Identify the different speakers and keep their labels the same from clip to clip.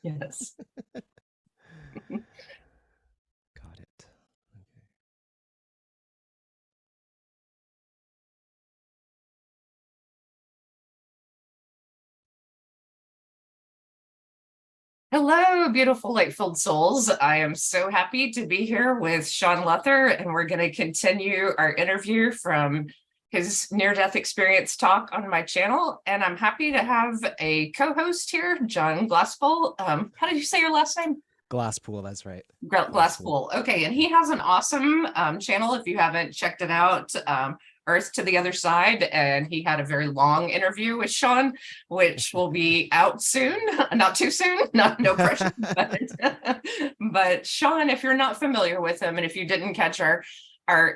Speaker 1: Yes.
Speaker 2: Got it. Okay.
Speaker 1: Hello, beautiful light-filled souls. I am so happy to be here with Shaun Lether, and we're going to continue our interview from his near-death experience talk on my channel. And I'm happy to have a co-host here, John Glasspool. How did you say your last name?
Speaker 2: Glasspool, that's right.
Speaker 1: Glasspool. Okay, and he has an awesome channel if you haven't checked it out. Earth to the Other Side, and he had a very long interview with Shaun, which will be out soon. Not too soon, no pressure. But Shaun, if you're not familiar with him, and if you didn't catch our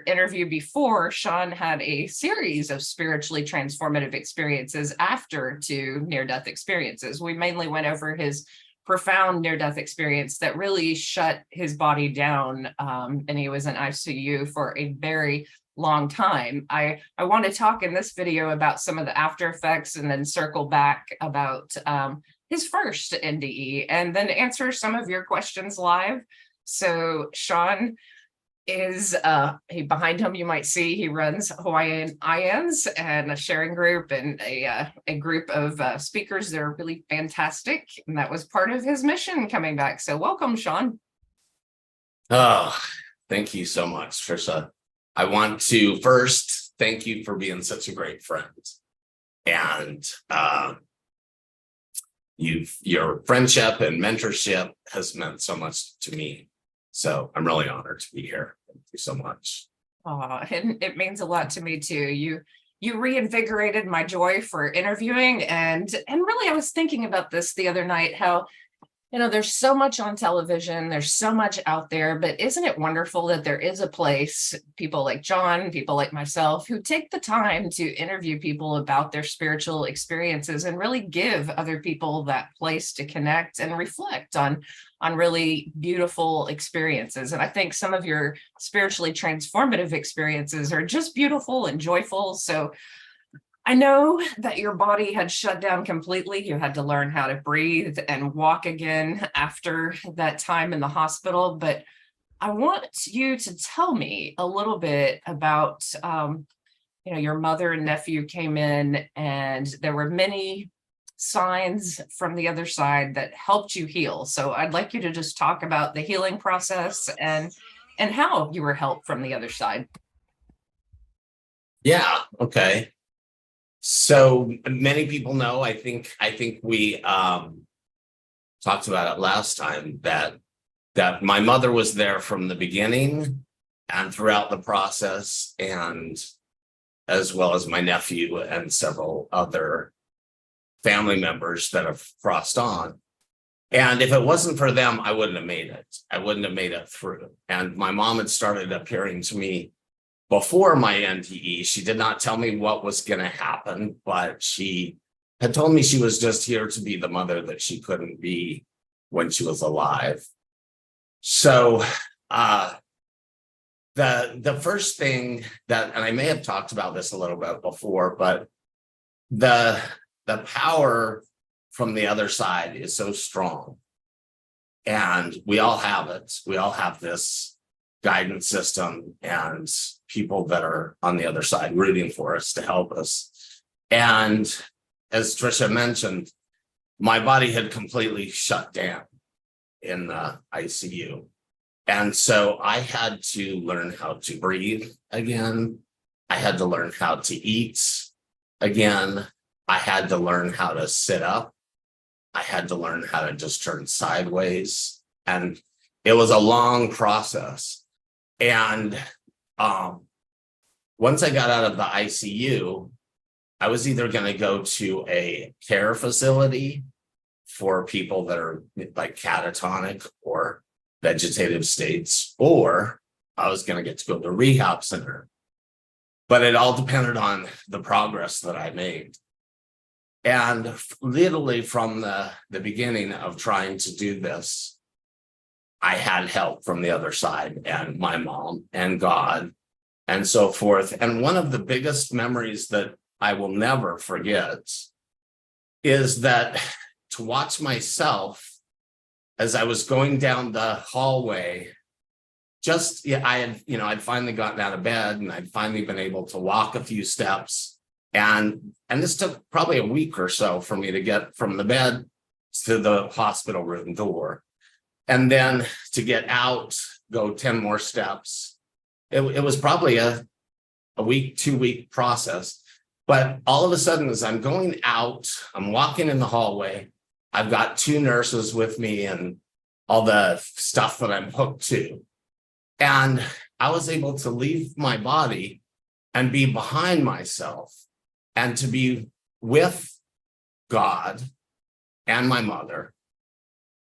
Speaker 1: interview before, Shaun had a series of spiritually transformative experiences after two near-death experiences. We mainly went over his profound near-death experience that really shut his body down, and he was in ICU for a very long time. I want to talk in this video about some of the after effects and then circle back about his first NDE and then answer some of your questions live. So Shaun is behind him, you might see he runs Hawaiian IANS and a sharing group and a group of speakers that are really fantastic, and that was part of his mission coming back. So welcome, Shaun.
Speaker 3: Oh, thank you so much, Trisha. I want to first thank you for being such a great friend, and your friendship and mentorship has meant so much to me. So I'm really honored to be here. Thank you so much.
Speaker 1: And it means a lot to me too. You reinvigorated my joy for interviewing, and really I was thinking about this the other night, how there's so much on television, there's so much out there, but isn't it wonderful that there is a place, people like John, people like myself, who take the time to interview people about their spiritual experiences and really give other people that place to connect and reflect on really beautiful experiences. And I think some of your spiritually transformative experiences are just beautiful and joyful. So I know that your body had shut down completely. You had to learn how to breathe and walk again after that time in the hospital. But I want you to tell me a little bit about, your mother and nephew came in, and there were many signs from the other side that helped you heal. So I'd like you to just talk about the healing process and how you were helped from the other side.
Speaker 3: Yeah. Okay. So many people know, I think we talked about it last time, that my mother was there from the beginning and throughout the process, and as well as my nephew and several other family members that have crossed on. And if it wasn't for them, I wouldn't have made it. I wouldn't have made it through. And my mom had started appearing to me before my NDE. She did not tell me what was going to happen, but she had told me she was just here to be the mother that she couldn't be when she was alive. So the first thing that, and I may have talked about this a little bit before, but the power from the other side is so strong, and we all have it. We all have this guidance system and people that are on the other side rooting for us to help us. And as Trisha mentioned, my body had completely shut down in the ICU. And so I had to learn how to breathe again. I had to learn how to eat again. I had to learn how to sit up. I had to learn how to just turn sideways. And it was a long process. And once I got out of the ICU, I was either going to go to a care facility for people that are like catatonic or vegetative states, or I was going to get to go to a rehab center. But it all depended on the progress that I made. And literally from the beginning of trying to do this, I had help from the other side, and my mom and God and so forth. And one of the biggest memories that I will never forget is that to watch myself as I was going down the hallway, I'd finally gotten out of bed and I'd finally been able to walk a few steps. And this took probably a week or so for me to get from the bed to the hospital room door. And then to get out, go 10 more steps. It was probably a week, 2-week process. But all of a sudden, as I'm going out, I'm walking in the hallway. I've got 2 nurses with me and all the stuff that I'm hooked to. And I was able to leave my body and be behind myself and to be with God and my mother,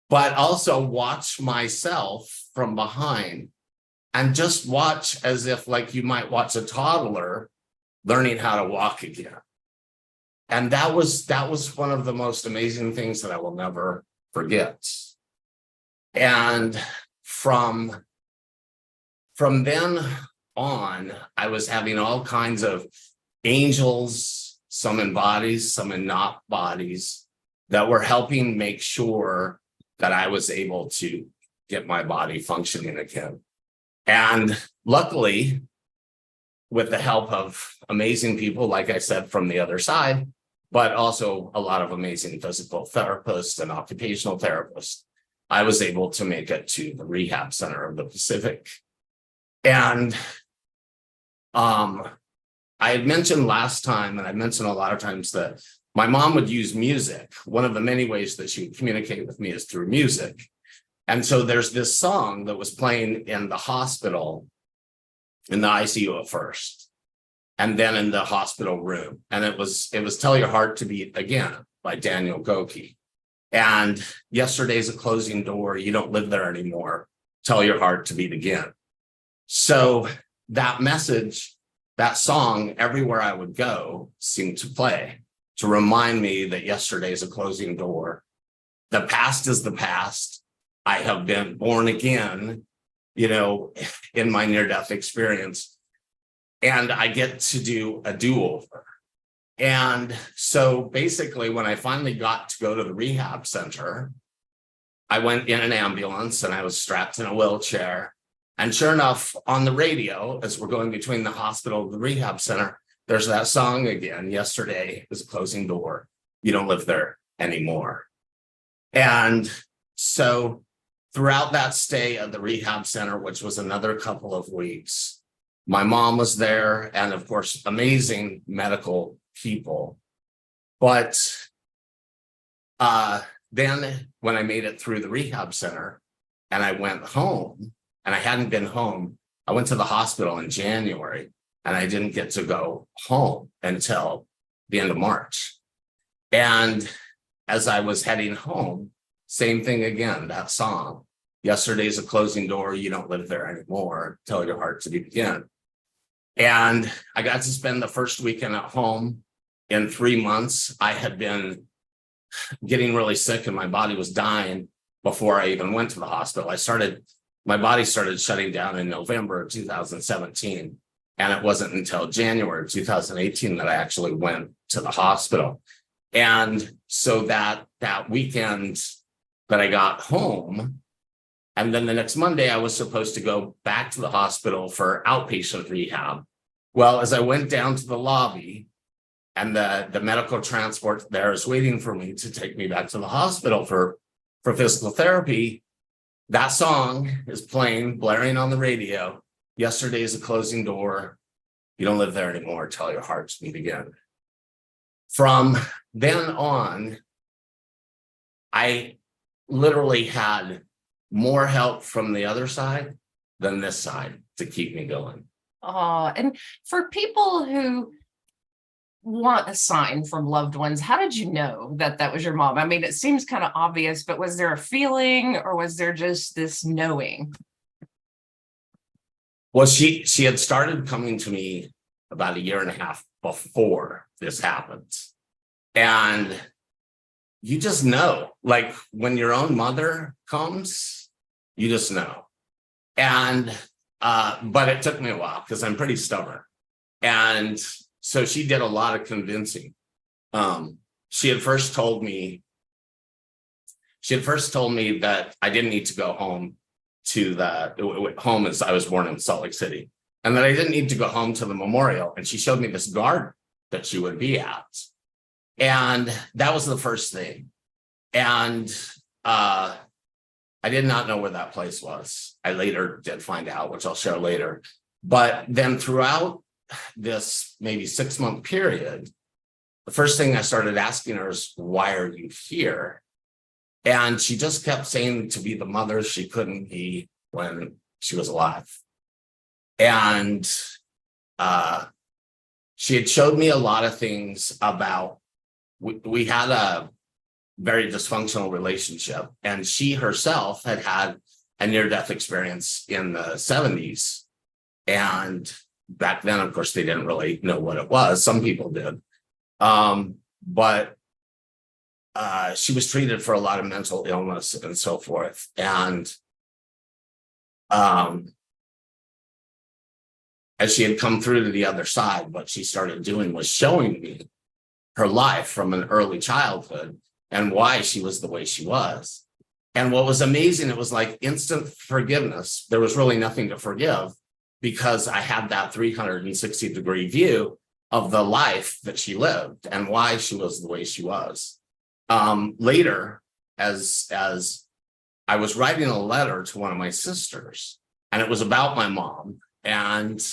Speaker 3: but also watch myself from behind and just watch as if like you might watch a toddler learning how to walk again. And that was one of the most amazing things that I will never forget. And from then on, I was having all kinds of angels, some in bodies, some in not bodies, that were helping make sure that I was able to get my body functioning again. And luckily, with the help of amazing people, like I said, from the other side, but also a lot of amazing physical therapists and occupational therapists, I was able to make it to the rehab center of the Pacific. And I had mentioned last time, and I mentioned a lot of times, that my mom would use music. One of the many ways that she would communicate with me is through music. And so there's this song that was playing in the hospital, in the ICU at first, and then in the hospital room. And it was Tell Your Heart to Beat Again by Daniel Goki. And Yesterday's a Closing Door, You Don't Live There Anymore, Tell Your Heart to Beat Again. So that message, that song, everywhere I would go, seemed to play to remind me that yesterday's a closing door. The past is the past. I have been born again, in my near-death experience, and I get to do a do-over. And so basically, when I finally got to go to the rehab center, I went in an ambulance and I was strapped in a wheelchair. And sure enough, on the radio, as we're going between the hospital and the rehab center, there's that song again, Yesterday is a Closing Door, You Don't Live There Anymore. And so throughout that stay at the rehab center, which was another couple of weeks, my mom was there, and of course, amazing medical people. But then when I made it through the rehab center and I went home, and I hadn't been home, I went to the hospital in January, and I didn't get to go home until the end of March. And as I was heading home, same thing again, that song, Yesterday's a Closing Door, You Don't Live There Anymore, Tell Your Heart to Beat Again. And I got to spend the first weekend at home in 3 months. I had been getting really sick and my body was dying before I even went to the hospital. My body started shutting down in November of 2017. And it wasn't until January of 2018 that I actually went to the hospital. And so that weekend that I got home, and then the next Monday, I was supposed to go back to the hospital for outpatient rehab. Well, as I went down to the lobby, and the medical transport there is waiting for me to take me back to the hospital for physical therapy, that song is playing, blaring on the radio. Yesterday's a Closing Door, You Don't Live There Anymore, Tell Your Heart to Beat Again. From then on, I literally had more help from the other side than this side to keep me going.
Speaker 1: Oh, and for people who want a sign from loved ones, how did you know that that was your mom? I mean, it seems kind of obvious, but was there a feeling, or was there just this knowing?
Speaker 3: Well, she had started coming to me about 1.5 years before this happened. And you just know, like when your own mother comes, you just know. And but it took me a while because I'm pretty stubborn. And so she did a lot of convincing. She had first told me, She had first told me that I didn't need to go home to the home as I was born in Salt Lake City, and that I didn't need to go home to the memorial. And she showed me this garden that she would be at. And that was the first thing. And I did not know where that place was. I later did find out, which I'll share later. But then throughout this maybe 6-month period, the first thing I started asking her is, why are you here? And she just kept saying to be the mother she couldn't be when she was alive. And she had showed me a lot of things about, we had a very dysfunctional relationship, and she herself had had a near-death experience in the 70s. And back then, of course, they didn't really know what it was. Some people did. But she was treated for a lot of mental illness and so forth. And as she had come through to the other side, what she started doing was showing me her life from an early childhood and why she was the way she was. And what was amazing, it was like instant forgiveness. There was really nothing to forgive because I had that 360-degree view of the life that she lived and why she was the way she was. Later, as I was writing a letter to one of my sisters, and it was about my mom, and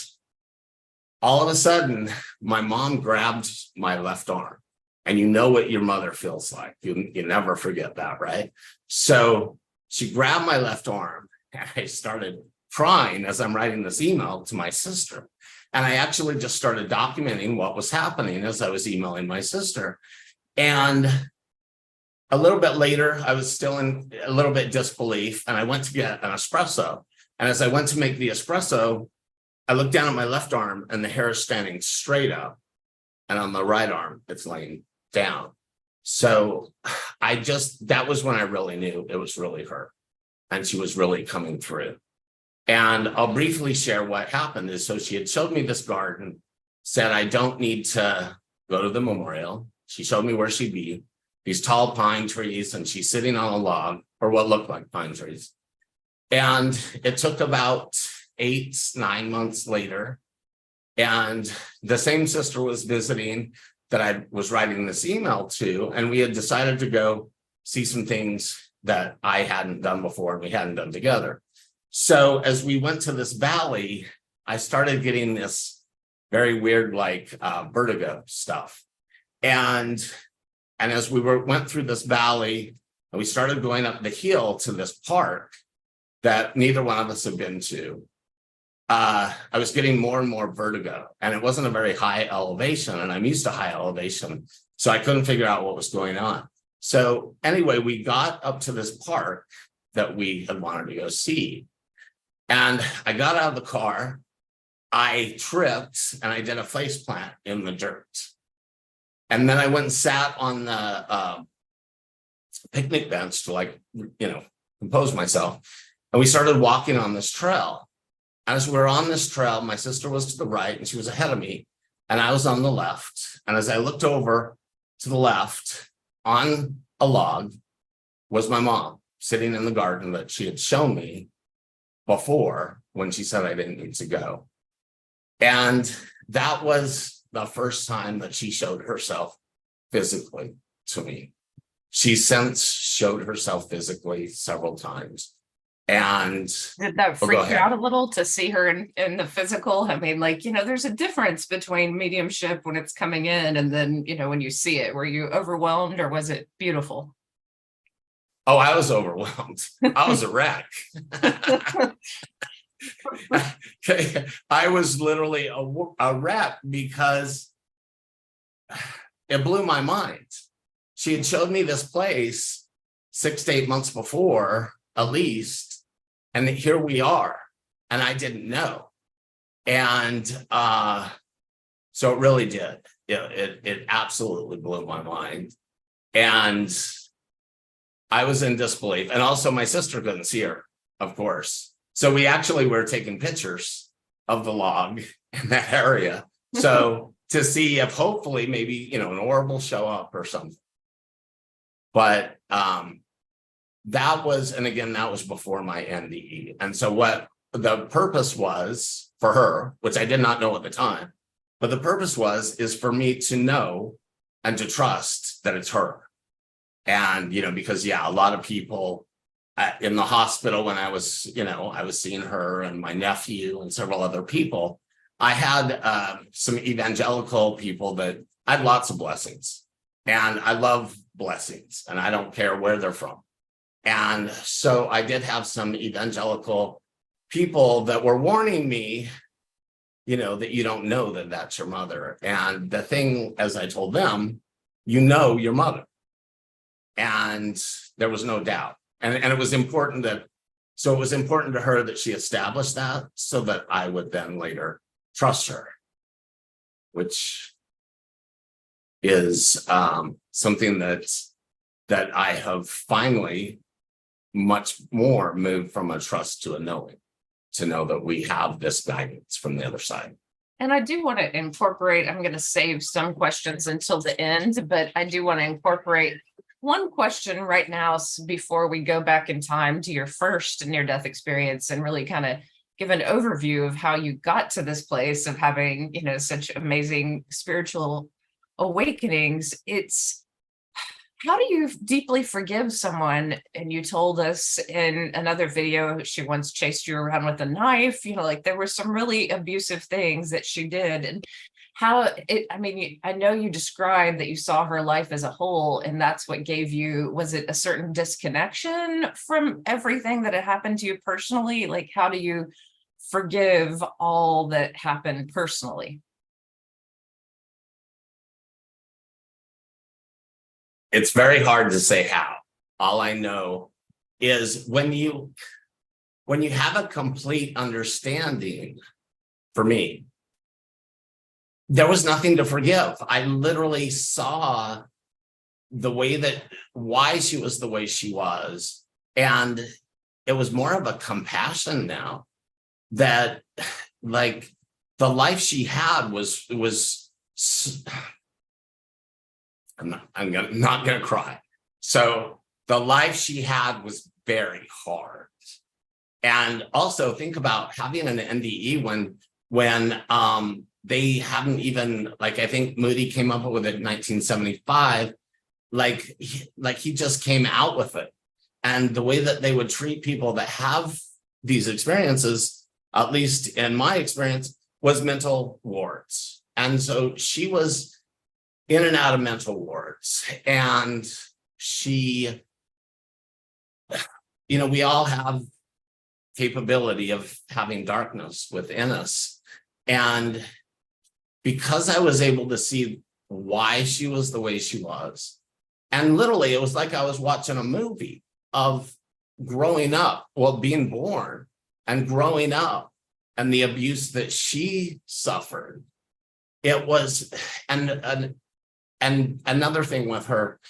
Speaker 3: all of a sudden, my mom grabbed my left arm. And you know what your mother feels like. You never forget that, right? So she grabbed my left arm, and I started crying as I'm writing this email to my sister. And I actually just started documenting what was happening as I was emailing my sister. And a little bit later, I was still in a little bit disbelief, and I went to get an espresso. And as I went to make the espresso, I looked down at my left arm, and the hair is standing straight up. And on the right arm, it's laying down. So that was when I really knew it was really her. And she was really coming through. And I'll briefly share what happened is, so she had showed me this garden, said I don't need to go to the memorial. She showed me where she'd be, these tall pine trees, and she's sitting on a log, or what looked like pine trees. And it took about 8-9 months later, and the same sister was visiting that I was writing this email to, and we had decided to go see some things that I hadn't done before and we hadn't done together. So as we went to this valley, I started getting this very weird, like vertigo stuff. And as we went through this valley, and we started going up the hill to this park that neither one of us had been to, I was getting more and more vertigo, and it wasn't a very high elevation, and I'm used to high elevation, so I couldn't figure out what was going on. So anyway, we got up to this park that we had wanted to go see, and I got out of the car, I tripped, and I did a face plant in the dirt. And then I went and sat on the picnic bench to compose myself, and we started walking on this trail. As we're on this trail, my sister was to the right and she was ahead of me, and I was on the left. And as I looked over to the left, on a log was my mom sitting in the garden that she had shown me before when she said I didn't need to go. And that was the first time that she showed herself physically to me. She since showed herself physically several times. And
Speaker 1: did that
Speaker 3: go
Speaker 1: freak you
Speaker 3: ahead.
Speaker 1: out a little to see her in the physical? I mean, there's a difference between mediumship when it's coming in and then, when you see it. Were you overwhelmed, or was it beautiful?
Speaker 3: Oh, I was overwhelmed. I was a wreck. I was literally a wreck because it blew my mind. She had showed me this place 6 to 8 months before, at least, and here we are, and I didn't know. And so it really did. It absolutely blew my mind. And I was in disbelief. And also my sister couldn't see her, of course. So we actually were taking pictures of the log in that area. So to see if hopefully maybe, an orb will show up or something. But that was, and again, that was before my NDE. And so what the purpose was for her, which I did not know at the time, but the purpose is for me to know and to trust that it's her. And, because, a lot of people in the hospital when I was seeing her and my nephew and several other people, I had some evangelical people that I had lots of blessings, and I love blessings, and I don't care where they're from. And so I did have some evangelical people that were warning me, that you don't know that that's your mother. And the thing, as I told them, your mother. And there was no doubt. And it was important it was important to her that she established that so that I would then later trust her, which is something that I have finally much more moved from a trust to a knowing, to know that we have this guidance from the other side.
Speaker 1: And I do want to incorporate, I'm going to save some questions until the end, but I do want to incorporate one question right now before we go back in time to your first near-death experience and really kind of give an overview of how you got to this place of having, such amazing spiritual awakenings. It's, how do you deeply forgive someone? And you told us in another video, she once chased you around with a knife, there were some really abusive things that she did. And I know you described that you saw her life as a whole, and that's what gave you, was it a certain disconnection from everything that had happened to you personally? Like, how do you forgive all that happened personally?
Speaker 3: It's very hard to say how. All I know is when you have a complete understanding, for me, there was nothing to forgive. I literally saw why she was the way she was. And it was more of a compassion now that, like, the life she had was I'm not gonna cry. So the life she had was very hard. And also think about having an NDE when they hadn't even, I think Moody came up with it in 1975, he just came out with it. And the way that they would treat people that have these experiences, at least in my experience, was mental wards. And so she was in and out of mental wards. And she, we all have capability of having darkness within us. And because I was able to see why she was the way she was, and literally it was like I was watching a movie of growing up, being born and growing up, and the abuse that she suffered. It was, and another thing with her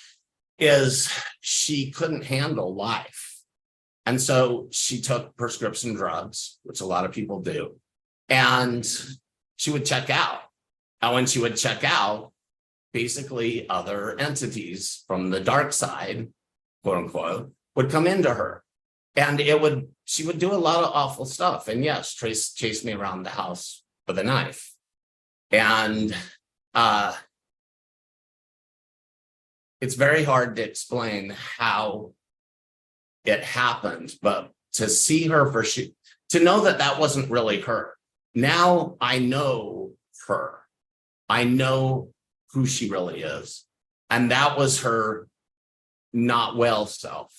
Speaker 3: is she couldn't handle life. And so she took prescription drugs, which a lot of people do, and she would check out. And when she would check out, basically other entities from the dark side, quote unquote, would come into her. And she would do a lot of awful stuff. And yes, chase me around the house with a knife. And it's very hard to explain how it happened, but to see her to know that wasn't really her. Now I know her. I know who she really is. And that was her not well self.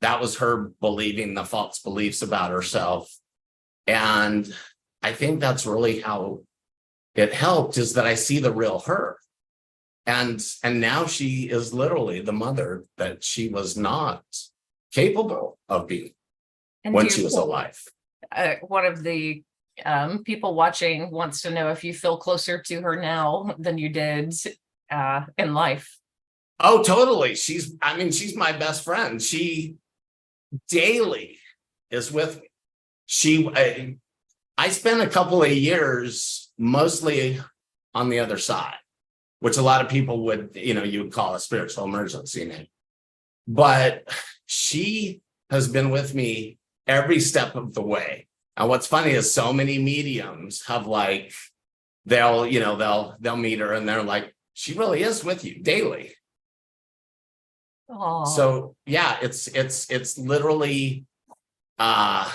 Speaker 3: That was her believing the false beliefs about herself. And I think that's really how it helped, is that I see the real her. And now she is literally the mother that she was not capable of being when she was alive.
Speaker 1: One of the people watching wants to know if you feel closer to her now than you did in life.
Speaker 3: Oh, totally. She's my best friend. She daily is with me. I spent a couple of years mostly on the other side, which a lot of people would, you would call a spiritual emergency name. but she has been with me every step of the way. And what's funny is so many mediums have like, they'll meet her and they're like, she really is with you daily.
Speaker 1: Oh,
Speaker 3: So yeah, it's literally the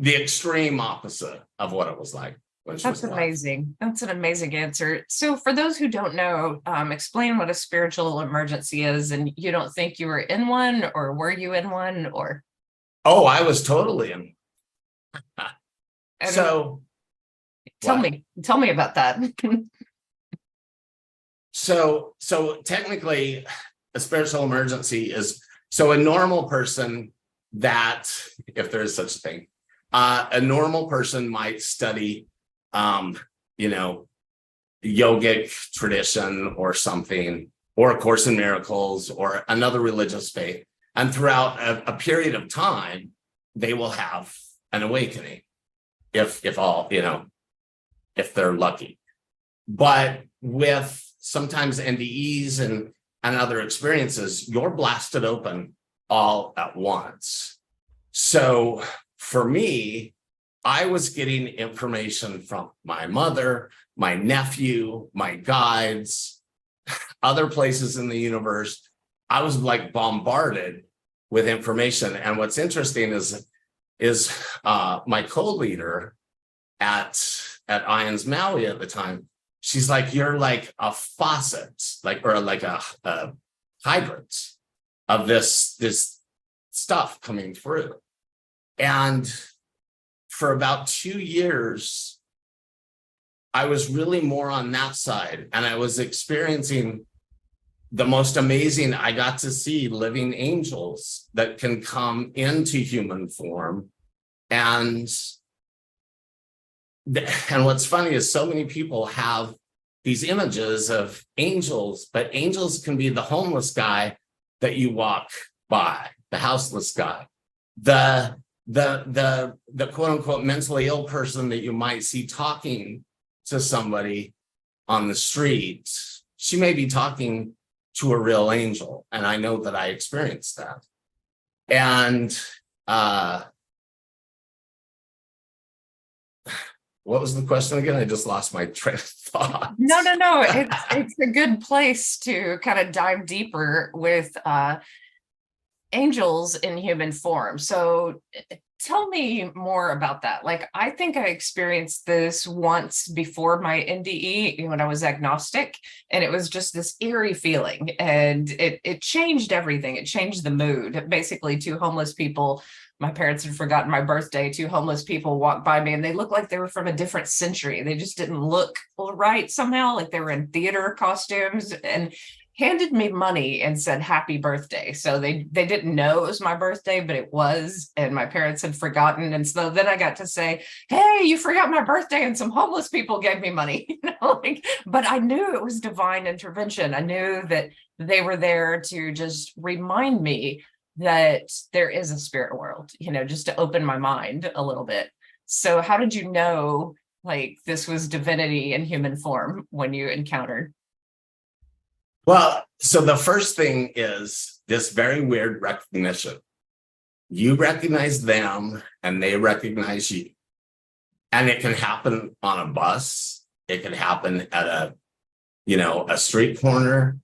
Speaker 3: extreme opposite of what it was like when she was
Speaker 1: that's
Speaker 3: alive.
Speaker 1: amazing. That's an amazing answer. So for those who don't know, explain what a spiritual emergency is. And you don't think you were in one, or were you in one, or?
Speaker 3: Oh, I was totally in.
Speaker 1: And
Speaker 3: So
Speaker 1: tell
Speaker 3: what?
Speaker 1: me about that.
Speaker 3: So technically, a spiritual emergency is so a normal person that, if there is such a thing, a normal person might study, yogic tradition or something, or A Course in Miracles or another religious faith. And throughout a period of time, they will have an awakening, if they're lucky. But with sometimes NDEs and other experiences, you're blasted open all at once. So for me, I was getting information from my mother, my nephew, my guides, other places in the universe. I was like bombarded with information. And what's interesting is my co-leader at IONS Maui at the time, she's like, you're like a faucet, or like a hydrant of this stuff coming through. And for about 2 years, I was really more on that side, and I was experiencing the most amazing. I got to see living angels that can come into human form. And what's funny is so many people have these images of angels, but angels can be the homeless guy that you walk by, the houseless guy, the quote unquote mentally ill person that you might see talking to somebody on the street. She may be talking to a real angel. And I know that I experienced that. And what was the question again? I just lost my train of thought.
Speaker 1: No. It's a good place to kind of dive deeper with angels in human form. So tell me more about that. Like, I think I experienced this once before my NDE when I was agnostic, and it was just this eerie feeling, and it changed everything. It changed the mood. Basically, two homeless people, my parents had forgotten my birthday, two homeless people walked by me, and they looked like they were from a different century. They just didn't look right somehow, like they were in theater costumes, and handed me money and said happy birthday. So they didn't know it was my birthday, but it was, and my parents had forgotten. And so then I got to say, hey, you forgot my birthday, and some homeless people gave me money. But I knew it was divine intervention. I knew that they were there to just remind me that there is a spirit world, just to open my mind a little bit. So how did you know like this was divinity in human form when you encountered?
Speaker 3: Well, so the first thing is this very weird recognition. You recognize them and they recognize you. And it can happen on a bus. It can happen at a street corner.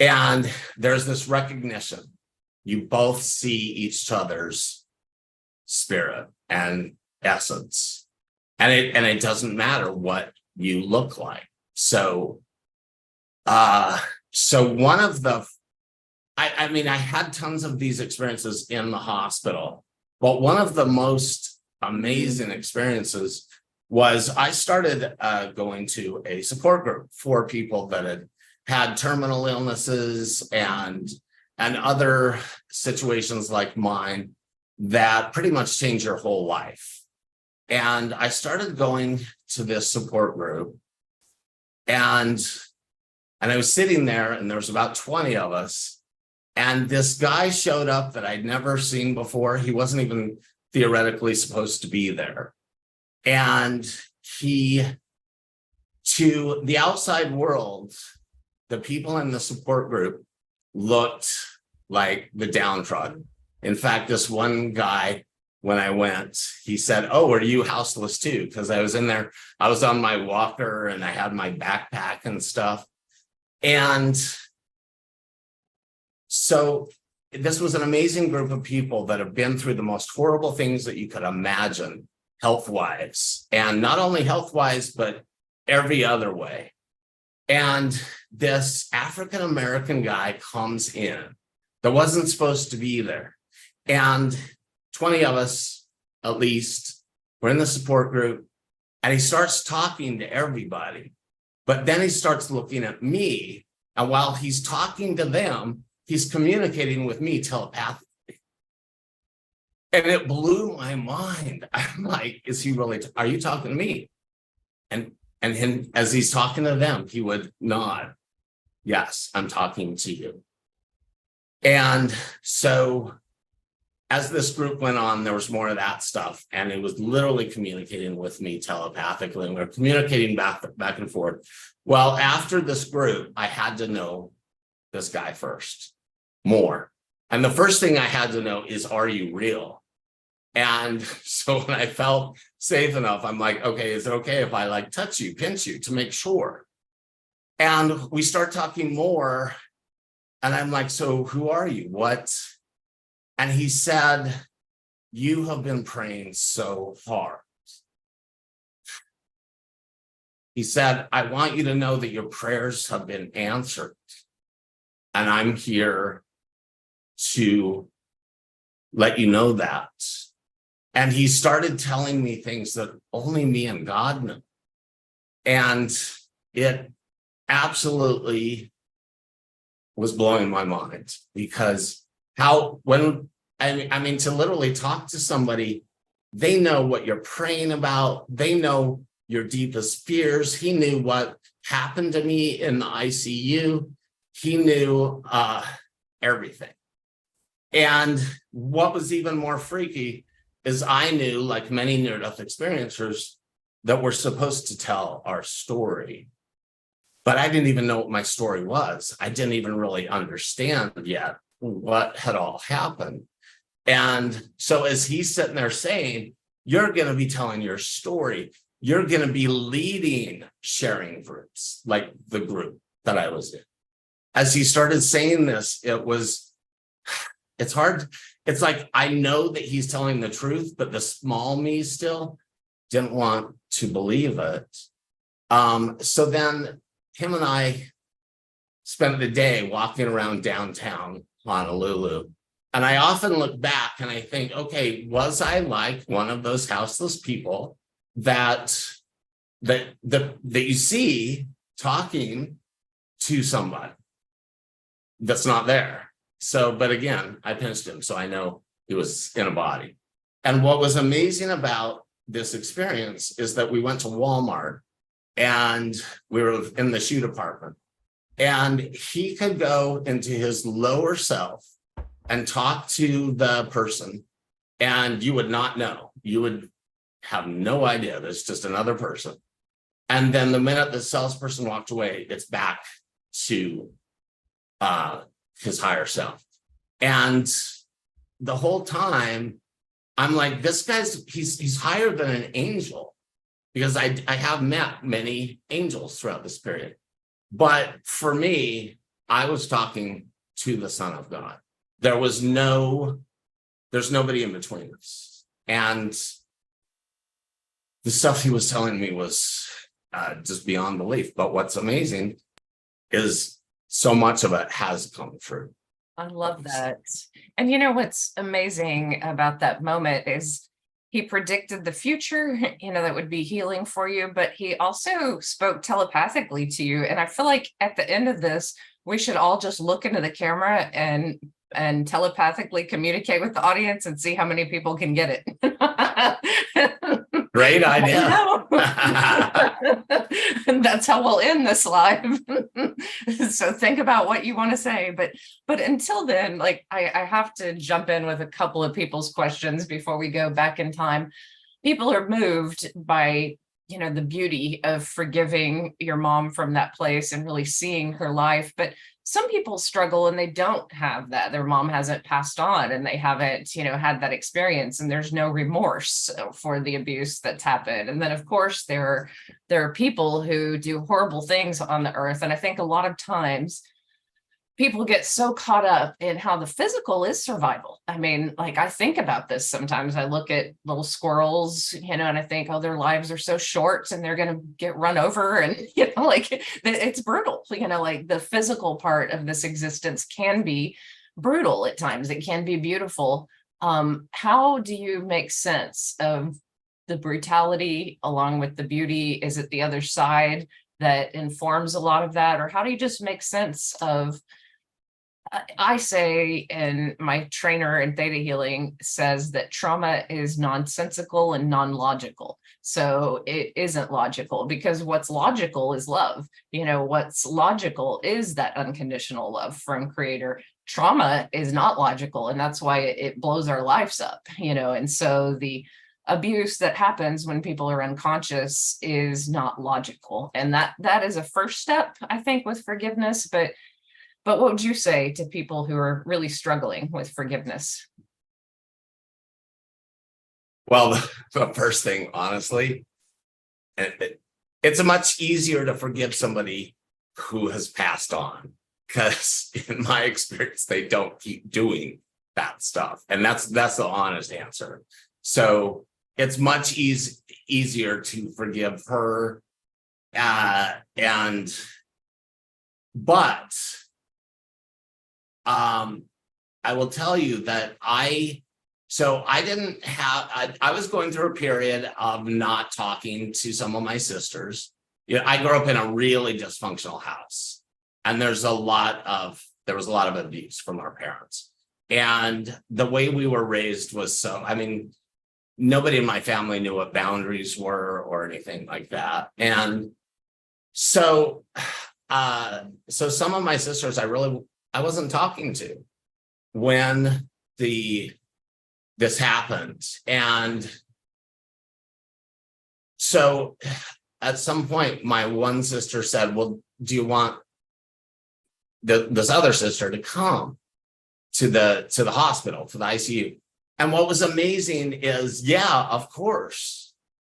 Speaker 3: And there's this recognition. You both see each other's spirit and essence. And it doesn't matter what you look like. So one of the, I mean, I had tons of these experiences in the hospital, but one of the most amazing experiences was I started going to a support group for people that had terminal illnesses and other situations like mine that pretty much change your whole life. And I started going to this support group, and I was sitting there, and there was about 20 of us. And this guy showed up that I'd never seen before. He wasn't even theoretically supposed to be there. And he, to the outside world, the people in the support group looked like the downtrodden. In fact, this one guy, when I went, he said, "Oh, are you houseless too?" Because I was in there, I was on my walker and I had my backpack and stuff. And so this was an amazing group of people that have been through the most horrible things that you could imagine, health-wise, and not only health-wise, but every other way. And this African-American guy comes in that wasn't supposed to be there. And 20 of us, at least, were in the support group, and he starts talking to everybody. But then he starts looking at me, and while he's talking to them, he's communicating with me telepathically. And it blew my mind. I'm like, is he really, are you talking to me? And him, as he's talking to them, he would nod. Yes, I'm talking to you. And so as this group went on, there was more of that stuff. And it was literally communicating with me telepathically. And we were communicating back and forth. Well, after this group, I had to know this guy first, more. And the first thing I had to know is, are you real? And so when I felt safe enough, I'm like, okay, is it okay if I like touch you, pinch you to make sure? And we start talking more. And I'm like, so who are you? What? And he said, you have been praying so hard. He said, I want you to know that your prayers have been answered. And I'm here to let you know that. And he started telling me things that only me and God knew. And it absolutely was blowing my mind, because to literally talk to somebody, they know what you're praying about. They know your deepest fears. He knew what happened to me in the ICU. He knew everything. And what was even more freaky is I knew, like many near-death experiencers, that we're supposed to tell our story. But I didn't even know what my story was. I didn't even really understand yet what had all happened. And so as he's sitting there saying, you're going to be telling your story, you're going to be leading sharing groups, like the group that I was in. As he started saying this, it's hard. It's like, I know that he's telling the truth, but the small me still didn't want to believe it. So then him and I spent the day walking around downtown Honolulu. And I often look back and I think, okay, was I like one of those houseless people that you see talking to somebody that's not there? So, but again, I pinched him, so I know he was in a body. And what was amazing about this experience is that we went to Walmart and we were in the shoe department, and he could go into his lower self and talk to the person, and you would not know. You would have no idea. There's just another person. And then the minute the salesperson walked away, it's back to his higher self. And the whole time, I'm like, this guy's, he's higher than an angel, because I have met many angels throughout this period. But for me, I was talking to the Son of God. There's nobody in between us. And the stuff he was telling me was just beyond belief. But what's amazing is so much of it has come true.
Speaker 1: I love that. And you know what's amazing about that moment is he predicted the future, that would be healing for you, but he also spoke telepathically to you. And I feel like at the end of this, we should all just look into the camera and telepathically communicate with the audience and see how many people can get it.
Speaker 3: Great idea.
Speaker 1: And that's how we'll end this live. So think about what you want to say. But until then, like I have to jump in with a couple of people's questions before we go back in time. People are moved by, the beauty of forgiving your mom from that place and really seeing her life. But some people struggle and they don't have that. Their mom hasn't passed on and they haven't, had that experience, and there's no remorse for the abuse that's happened. And then of course there are people who do horrible things on the earth. And I think a lot of times people get so caught up in how the physical is survival. I mean, like, I think about this sometimes. I look at little squirrels, and I think, oh, their lives are so short and they're going to get run over. And, like, it's brutal. Like, the physical part of this existence can be brutal at times. It can be beautiful. How do you make sense of the brutality along with the beauty? Is it the other side that informs a lot of that? Or how do you just make sense of, I say, and my trainer in theta healing says that trauma is nonsensical and non-logical. So it isn't logical, because what's logical is love. What's logical is that unconditional love from Creator. Trauma is not logical, and that's why it blows our lives up, and so the abuse that happens when people are unconscious is not logical. And that is a first step, I think, with forgiveness. But what would you say to people who are really struggling with forgiveness?
Speaker 3: Well, the first thing, honestly, it's much easier to forgive somebody who has passed on, because in my experience, they don't keep doing that stuff. And that's the honest answer. So it's much easier to forgive her. But I will tell you that I was going through a period of not talking to some of my sisters. I grew up in a really dysfunctional house, and there was a lot of abuse from our parents. And the way we were raised was nobody in my family knew what boundaries were or anything like that. And so some of my sisters I wasn't talking to when this happened. And so at some point, my one sister said, well, do you want this other sister to come to the hospital, to the ICU? And what was amazing is, yeah, of course,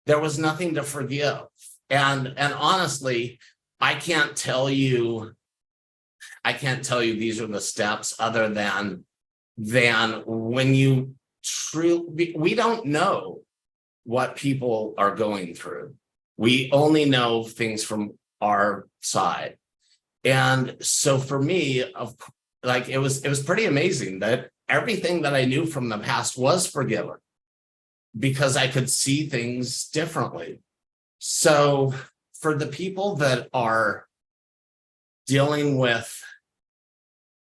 Speaker 3: there was nothing to forgive. And honestly, I can't tell you these are the steps, other than when you we don't know what people are going through. We only know things from our side. And so for me, it was pretty amazing that everything that I knew from the past was forgiven, because I could see things differently. So for the people that are dealing with,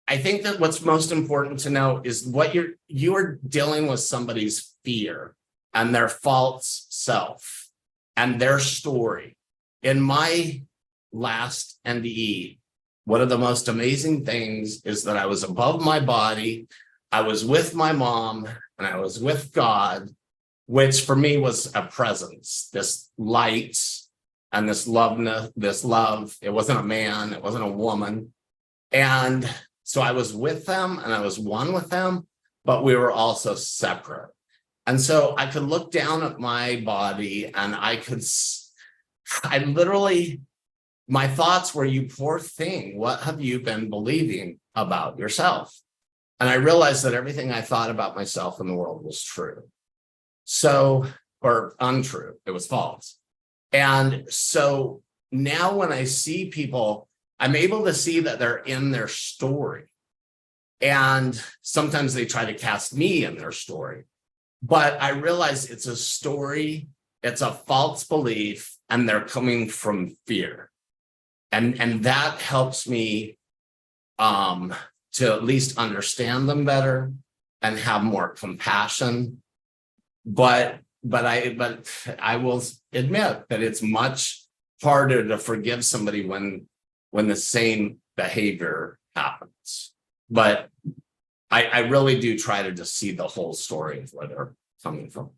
Speaker 3: I think that what's most important to know is what you're dealing with somebody's fear and their false self and their story. In my last NDE, one of the most amazing things is that I was above my body, I was with my mom, and I was with God, which for me was a presence, this light and this love. It wasn't a man, it wasn't a woman. And so I was with them and I was one with them, but we were also separate. And so I could look down at my body and my thoughts were, you poor thing, what have you been believing about yourself? And I realized that everything I thought about myself in the world was true. So, or untrue, it was false. And so now when I see people, I'm able to see that they're in their story. And sometimes they try to cast me in their story. But I realize it's a story, it's a false belief, and they're coming from fear. And that helps me to at least understand them better and have more compassion. But I will admit that it's much harder to forgive somebody when the same behavior happens. But I really do try to just see the whole story of where they're coming from.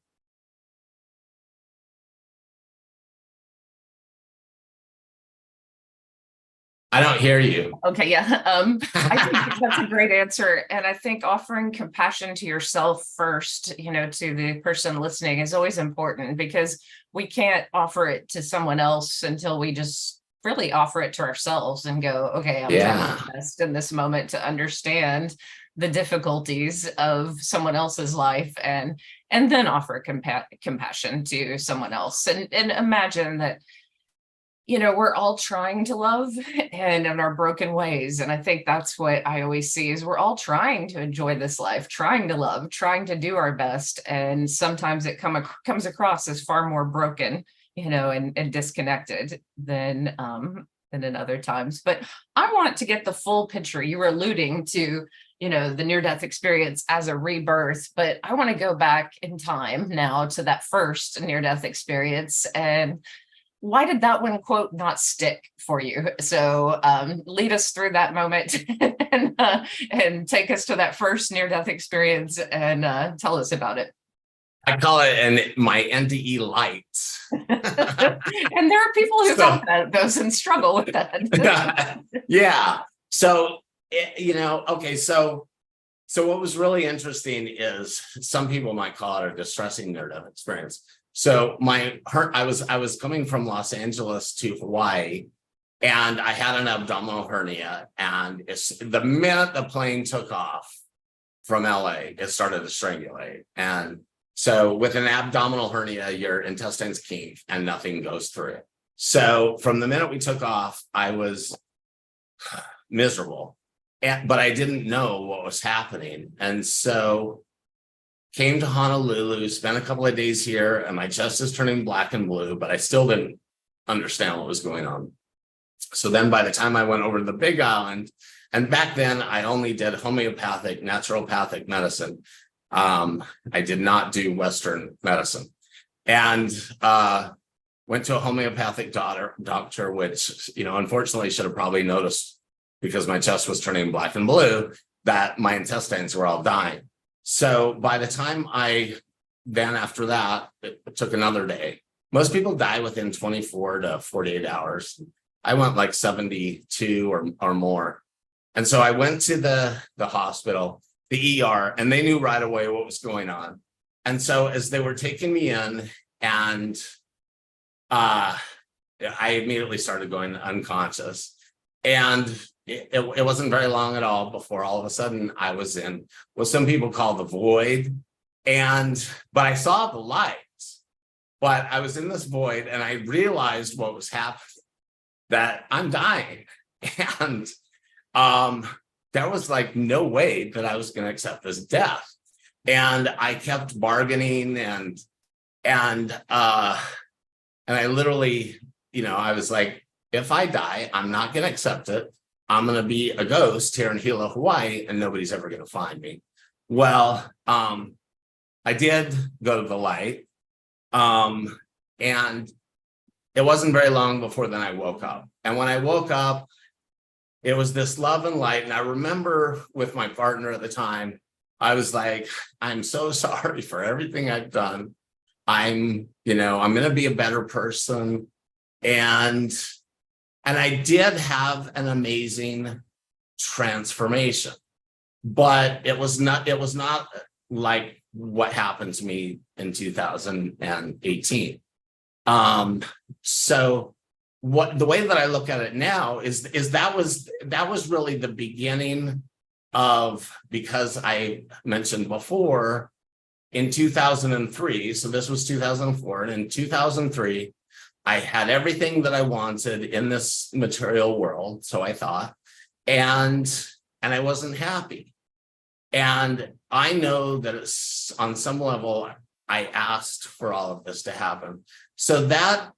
Speaker 3: I don't hear you.
Speaker 1: Okay, yeah. I think that's a great answer. And I think offering compassion to yourself first, to the person listening is always important, because we can't offer it to someone else until we just really offer it to ourselves and go, okay, I'm trying
Speaker 3: Yeah.
Speaker 1: my best in this moment to understand the difficulties of someone else's life, and then offer compassion to someone else, and imagine that we're all trying to love and in our broken ways. And I think that's what I always see, is we're all trying to enjoy this life, trying to love, trying to do our best. And sometimes it comes across as far more broken, and disconnected than in other times. But I want to get the full picture. You were alluding to, the near-death experience as a rebirth, but I want to go back in time now to that first near-death experience. And why did that one, quote, not stick for you? So lead us through that moment and take us to that first near-death experience, and tell us about it.
Speaker 3: I call it my NDE light.
Speaker 1: And there are people who have those and struggle with that.
Speaker 3: Yeah. So, okay. So what was really interesting is some people might call it a distressing near-death experience. So I was coming from Los Angeles to Hawaii, and I had an abdominal hernia. And the minute the plane took off from LA, it started to strangulate. And so with an abdominal hernia, your intestines kink and nothing goes through it. So from the minute we took off, I was miserable, but I didn't know what was happening. And so came to Honolulu, spent a couple of days here, and my chest is turning black and blue, but I still didn't understand what was going on. So then by the time I went over to the Big Island, and back then I only did homeopathic, naturopathic medicine. I did not do Western medicine, and went to a homeopathic doctor, which, unfortunately should have probably noticed, because my chest was turning black and blue, that my intestines were all dying. So by the time after that, it took another day. Most people die within 24 to 48 hours. I went like 72 or more. And so I went to the hospital, the ER, and they knew right away what was going on. And so as they were taking me in, and I immediately started going unconscious. And it wasn't very long at all before all of a sudden I was in what some people call the void. But I saw the lights, but I was in this void, and I realized what was happening, that I'm dying. And there was like no way that I was going to accept this death. And I kept bargaining, and I literally, I was like, if I die, I'm not going to accept it. I'm going to be a ghost here in Hilo, Hawaii, and nobody's ever going to find me. Well, I did go to the light. And it wasn't very long before then I woke up. And when I woke up, it was this love and light. And I remember with my partner at the time, I was like, I'm so sorry for everything I've done. I'm going to be a better person. And I did have an amazing transformation, but it was not like what happened to me in 2018. So the way that I look at it now is that was really the beginning of, because I mentioned before in 2003, so this was 2004, and in 2003, I had everything that I wanted in this material world, so I thought, and I wasn't happy. And I know that on some level, I asked for all of this to happen. So that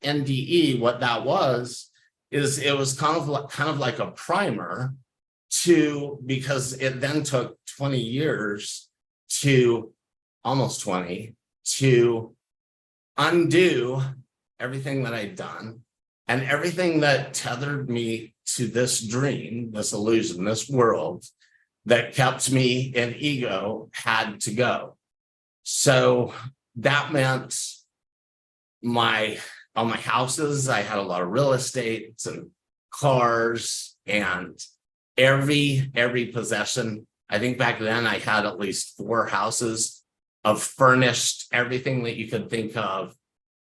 Speaker 3: NDE, what that was, is it was kind of like a primer because it then took 20 years to almost 20 to undo everything that I'd done and everything that tethered me to this dream, this illusion, this world that kept me in ego had to go. So that meant all my houses, I had a lot of real estate, and cars, and every possession. I think back then I had at least 4 houses of furnished everything that you could think of,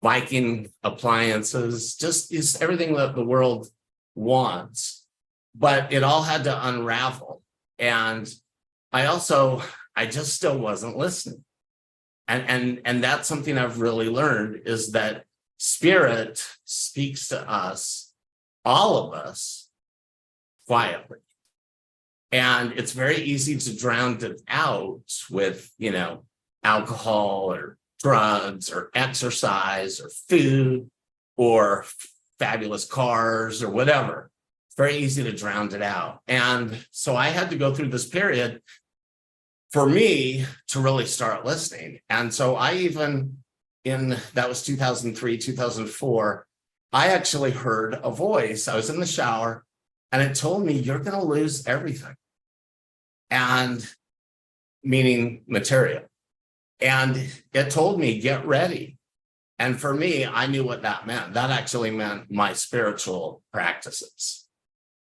Speaker 3: Viking appliances, just everything that the world wants. But it all had to unravel. And I just still wasn't listening. And that's something I've really learned, is that spirit speaks to us, all of us, quietly. And it's very easy to drown it out with, alcohol or drugs or exercise or food or fabulous cars or whatever. It's very easy to drown it out. And so I had to go through this period for me to really start listening. And so that was 2003, 2004, I actually heard a voice. I was in the shower and it told me, you're going to lose everything. And meaning material. And it told me, get ready. And for me, I knew what that meant. That actually meant my spiritual practices.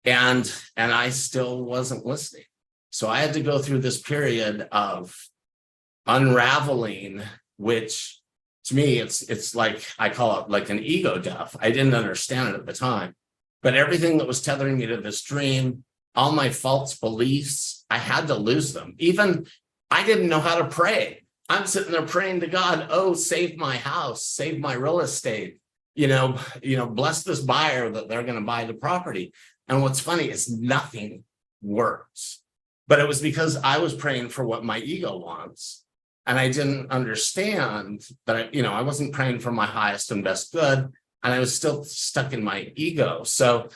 Speaker 3: And I still wasn't listening. So I had to go through this period of unraveling, which to me, it's like, I call it like an ego death. I didn't understand it at the time, but everything that was tethering me to this dream, all my false beliefs, I had to lose them. Even I didn't know how to pray. I'm sitting there praying to God, oh, save my house, save my real estate, bless this buyer that they're going to buy the property. And what's funny is nothing works. But it was because I was praying for what my ego wants. And I didn't understand that, I wasn't praying for my highest and best good. And I was still stuck in my ego. So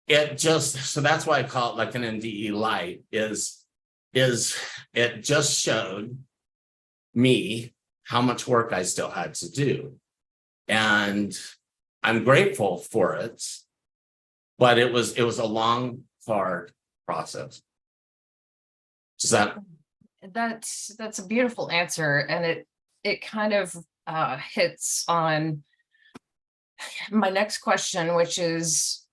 Speaker 3: that's why I call it like an NDE light, is it just showed me how much work I still had to do. And I'm grateful for it, but it was a long, hard process.
Speaker 1: That's a beautiful answer. And it kind of hits on my next question, which is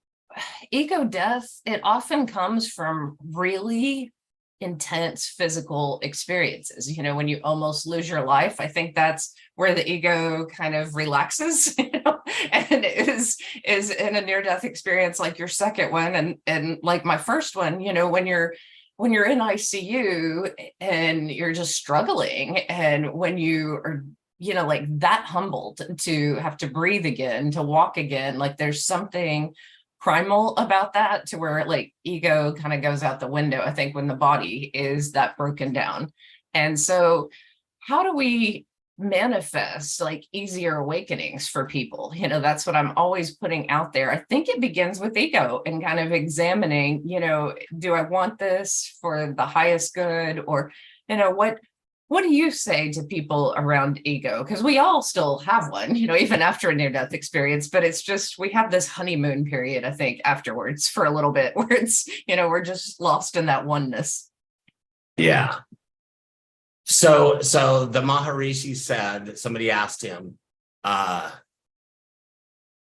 Speaker 1: ego death. It often comes from really intense physical experiences. When you almost lose your life, I think that's where the ego kind of relaxes, and is in a near-death experience like your second one, and like my first one, when you're in ICU and you're just struggling, and when you are, like that humbled to have to breathe again, to walk again, like there's something primal about that, to where like ego kind of goes out the window, I think, when the body is that broken down. And so how do we manifest like easier awakenings for people? That's what I'm always putting out there. I think it begins with ego and kind of examining, do I want this for the highest good? Or, what do you say to people around ego? Because we all still have one, even after a near-death experience, but it's just, we have this honeymoon period, I think, afterwards for a little bit, where it's, we're just lost in that oneness.
Speaker 3: Yeah. So the Maharishi said, somebody asked him,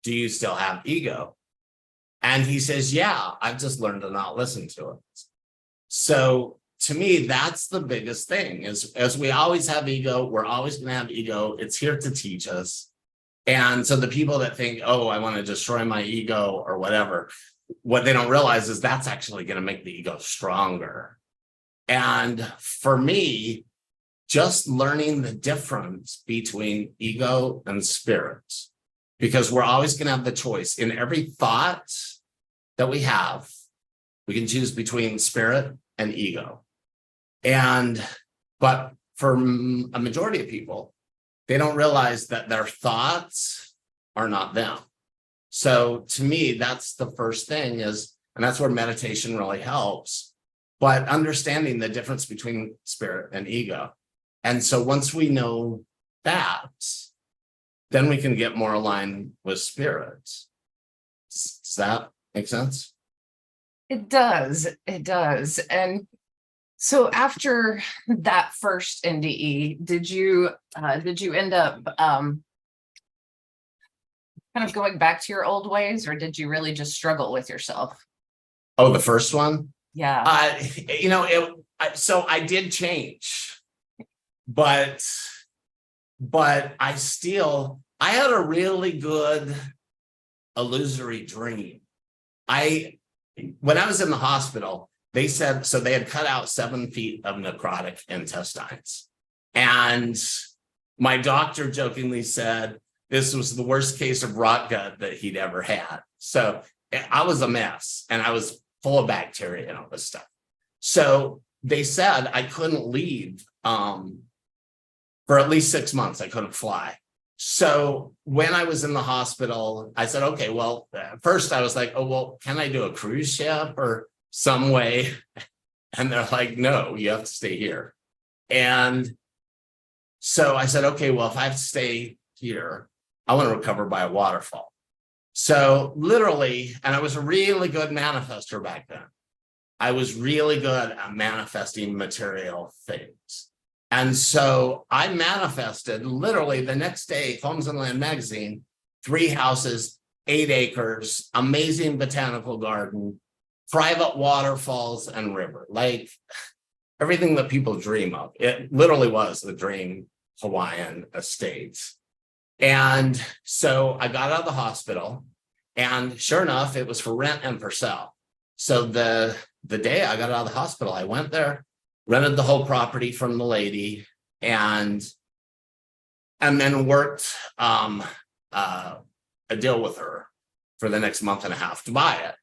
Speaker 3: do you still have ego? And he says, yeah, I've just learned to not listen to it. So to me, that's the biggest thing, is as we always have ego, we're always going to have ego. It's here to teach us. And so the people that think, oh, I want to destroy my ego or whatever, what they don't realize is that's actually going to make the ego stronger. And for me, just learning the difference between ego and spirit, because we're always going to have the choice in every thought that we have. We can choose between spirit and ego. But for a majority of people, they don't realize that their thoughts are not them. So to me, that's the first thing, and that's where meditation really helps, but understanding the difference between spirit and ego. And so once we know that, then we can get more aligned with spirit. Does that make sense?
Speaker 1: It does. It does. And so after that first NDE, did you end up kind of going back to your old ways, or did you really just struggle with yourself?
Speaker 3: Oh, the first one?
Speaker 1: Yeah.
Speaker 3: So I did change, but I had a really good illusory dream. When I was in the hospital, they said, so they had cut out 7 feet of necrotic intestines. And my doctor jokingly said, this was the worst case of rot gut that he'd ever had. So I was a mess, and I was full of bacteria and all this stuff. So they said I couldn't leave for at least 6 months. I couldn't fly. So when I was in the hospital, I said, okay, well, first I was like, oh, well, can I do a cruise ship or some way? And they're like, no, you have to stay here. And so I said, okay, well, if I have to stay here, I want to recover by a waterfall. So literally, and I was a really good manifester back then. I was really good at manifesting material things. And so I manifested literally the next day, Homes and Land magazine, 3 houses, 8 acres, amazing botanical garden, private waterfalls and river, like everything that people dream of. It literally was the dream Hawaiian estates. And so I got out of the hospital, and sure enough, it was for rent and for sale. So the day I got out of the hospital, I went there, rented the whole property from the lady, and then worked a deal with her for the next month and a half to buy it.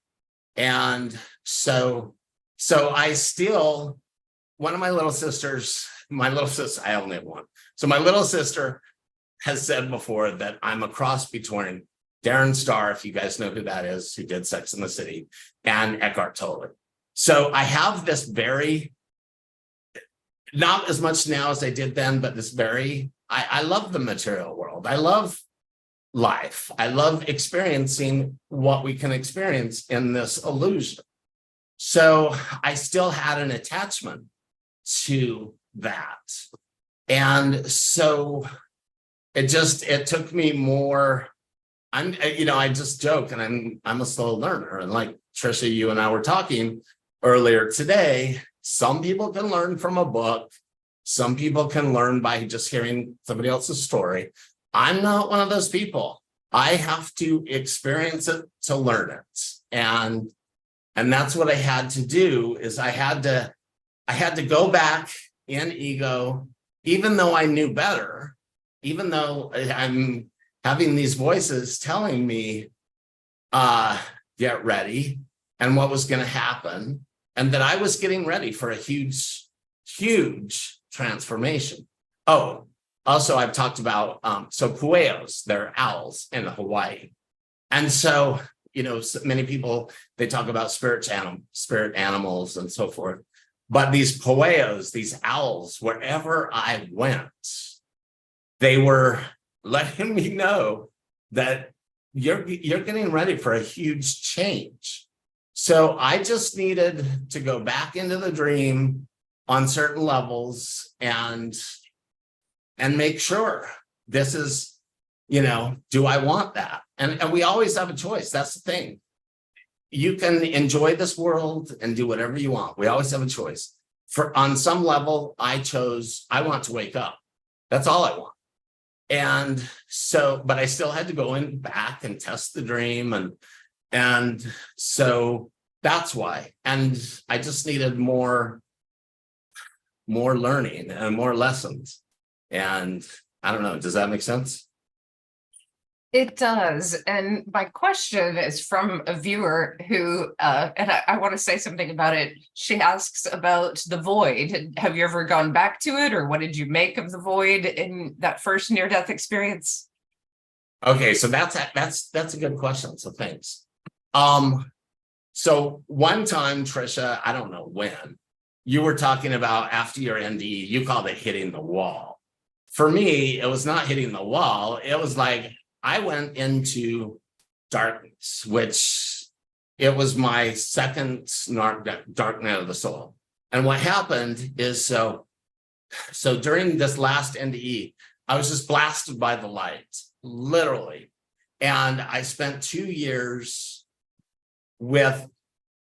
Speaker 3: And so I still, one of my little sisters, I only have one. So my little sister has said before that I'm a cross between Darren Star, if you guys know who that is, who did Sex and the City, and Eckhart Tolle. So I have this very, not as much now as I did then, but this very, I love the material world. I love life. I love experiencing what we can experience in this illusion. So I still had an attachment to that. And so it took me more, I just joke, and I'm a slow learner. And like Trisha, you and I were talking earlier today, some people can learn from a book. Some people can learn by just hearing somebody else's story. I'm not one of those people. I have to experience it to learn it. And that's what I had to do, is I had to go back in ego, even though I knew better, even though I'm having these voices telling me, get ready, and what was going to happen, and that I was getting ready for a huge, huge transformation. Oh, also I've talked about, so pueos, they're owls in Hawaii. And so, so many people, they talk about spirit animals and so forth. But these pueos, these owls, wherever I went, they were letting me know that you're getting ready for a huge change. So I just needed to go back into the dream on certain levels and make sure this is, do I want that? And we always have a choice. That's the thing. You can enjoy this world and do whatever you want. We always have a choice. On some level, I want to wake up. That's all I want. And so, but I still had to go in back and test the dream. And so that's why. And I just needed more learning and more lessons. And I don't know, does that make sense?
Speaker 1: It does. And my question is from a viewer who, and I want to say something about it. She asks about the void. Have you ever gone back to it, or what did you make of the void in that first near-death experience?
Speaker 3: Okay, so that's a good question. So thanks. So one time, Trisha, I don't know when, you were talking about after your NDE, you called it hitting the wall. For me, it was not hitting the wall. It was like, I went into darkness, which it was my second dark night of the soul. And what happened is, so during this last NDE, I was just blasted by the light, literally. And I spent 2 years with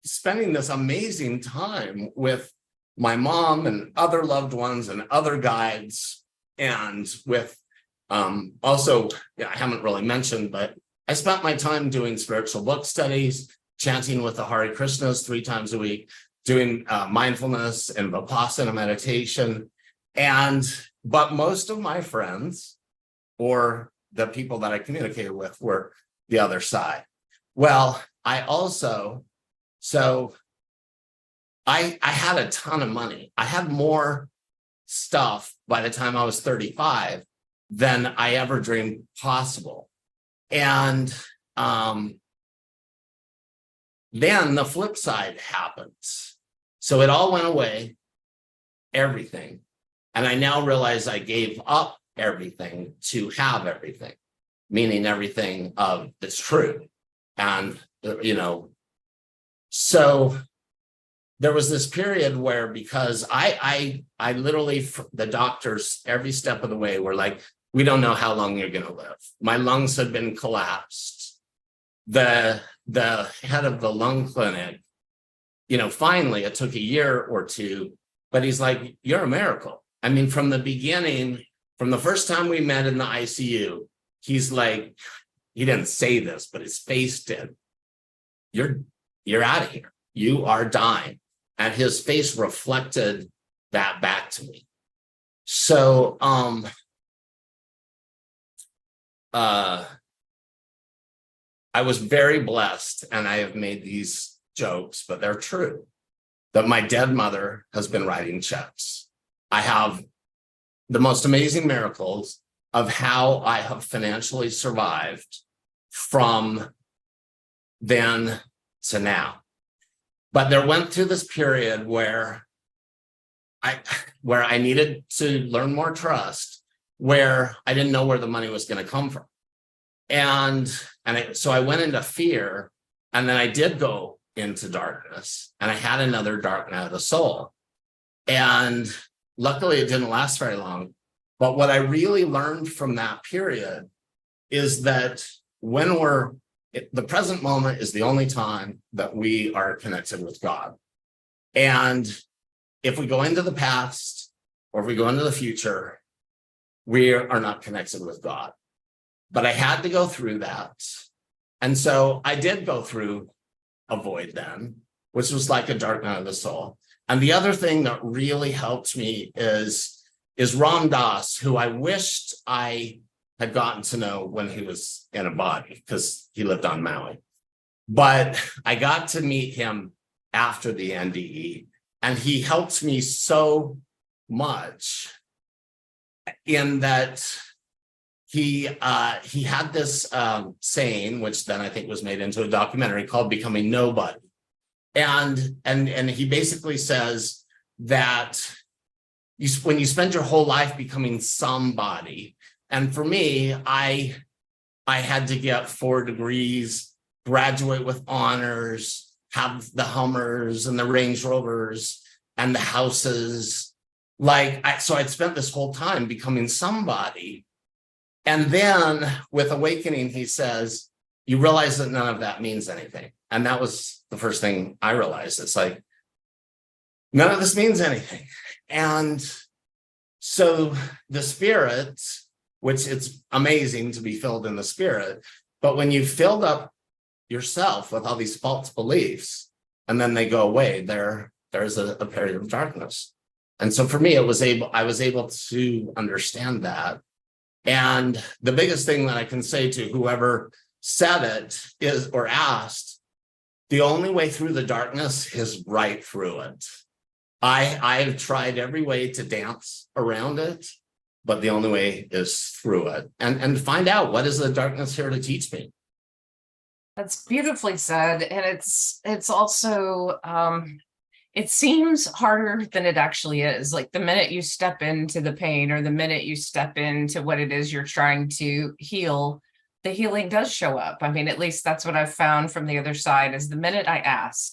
Speaker 3: spending this amazing time with my mom and other loved ones and other guides, and with also, I haven't really mentioned, but I spent my time doing spiritual book studies, chanting with the Hare Krishnas 3 times a week, doing mindfulness and Vipassana meditation. But most of my friends or the people that I communicated with were the other side. Well, I had a ton of money. I had more stuff by the time I was 35 than I ever dreamed possible. And then the flip side happens. So it all went away, everything. And I now realize I gave up everything to have everything, meaning everything that's true. And, so there was this period where, because I literally, the doctors every step of the way were like, we don't know how long you're going to live. My lungs had been collapsed. The head of the lung clinic, finally, it took a year or two, but he's like, you're a miracle. I mean, from the beginning, from the first time we met in the ICU, he's like, he didn't say this, but his face did. You're out of here. You are dying. And his face reflected that back to me. So, I was very blessed, and I have made these jokes, but they're true, that my dead mother has been writing checks. I have the most amazing miracles of how I have financially survived from then to now. But there went through this period where I needed to learn more trust, where I didn't know where the money was going to come from. So I went into fear, and then I did go into darkness, and I had another dark night of the soul. And luckily it didn't last very long. But what I really learned from that period is that the present moment is the only time that we are connected with God. And if we go into the past, or if we go into the future, we are not connected with God. But I had to go through that. And so I did go through a void then, which was like a dark night of the soul. And the other thing that really helped me is Ram Dass, who I wished I had gotten to know when he was in a body, because he lived on Maui. But I got to meet him after the NDE, and he helped me so much in that he had this saying, which then I think was made into a documentary called Becoming Nobody. And he basically says that when you spend your whole life becoming somebody, and for me, I had to get 4 degrees, graduate with honors, have the Hummers and the Range Rovers and the houses. So I'd spent this whole time becoming somebody. And then with awakening, he says, you realize that none of that means anything. And that was the first thing I realized. It's like, none of this means anything. And so the spirit, which it's amazing to be filled in the spirit, but when you've filled up yourself with all these false beliefs, and then they go away, there's a period of darkness. And so for me, I was able to understand that. And the biggest thing that I can say to whoever said it is, or asked, the only way through the darkness is right through it. I've tried every way to dance around it, but the only way is through it, and find out, what is the darkness here to teach me?
Speaker 1: That's beautifully said. And it's also, it seems harder than it actually is. Like the minute you step into the pain, or the minute you step into what it is you're trying to heal, the healing does show up. I mean, at least that's what I've found from the other side, is the minute I ask,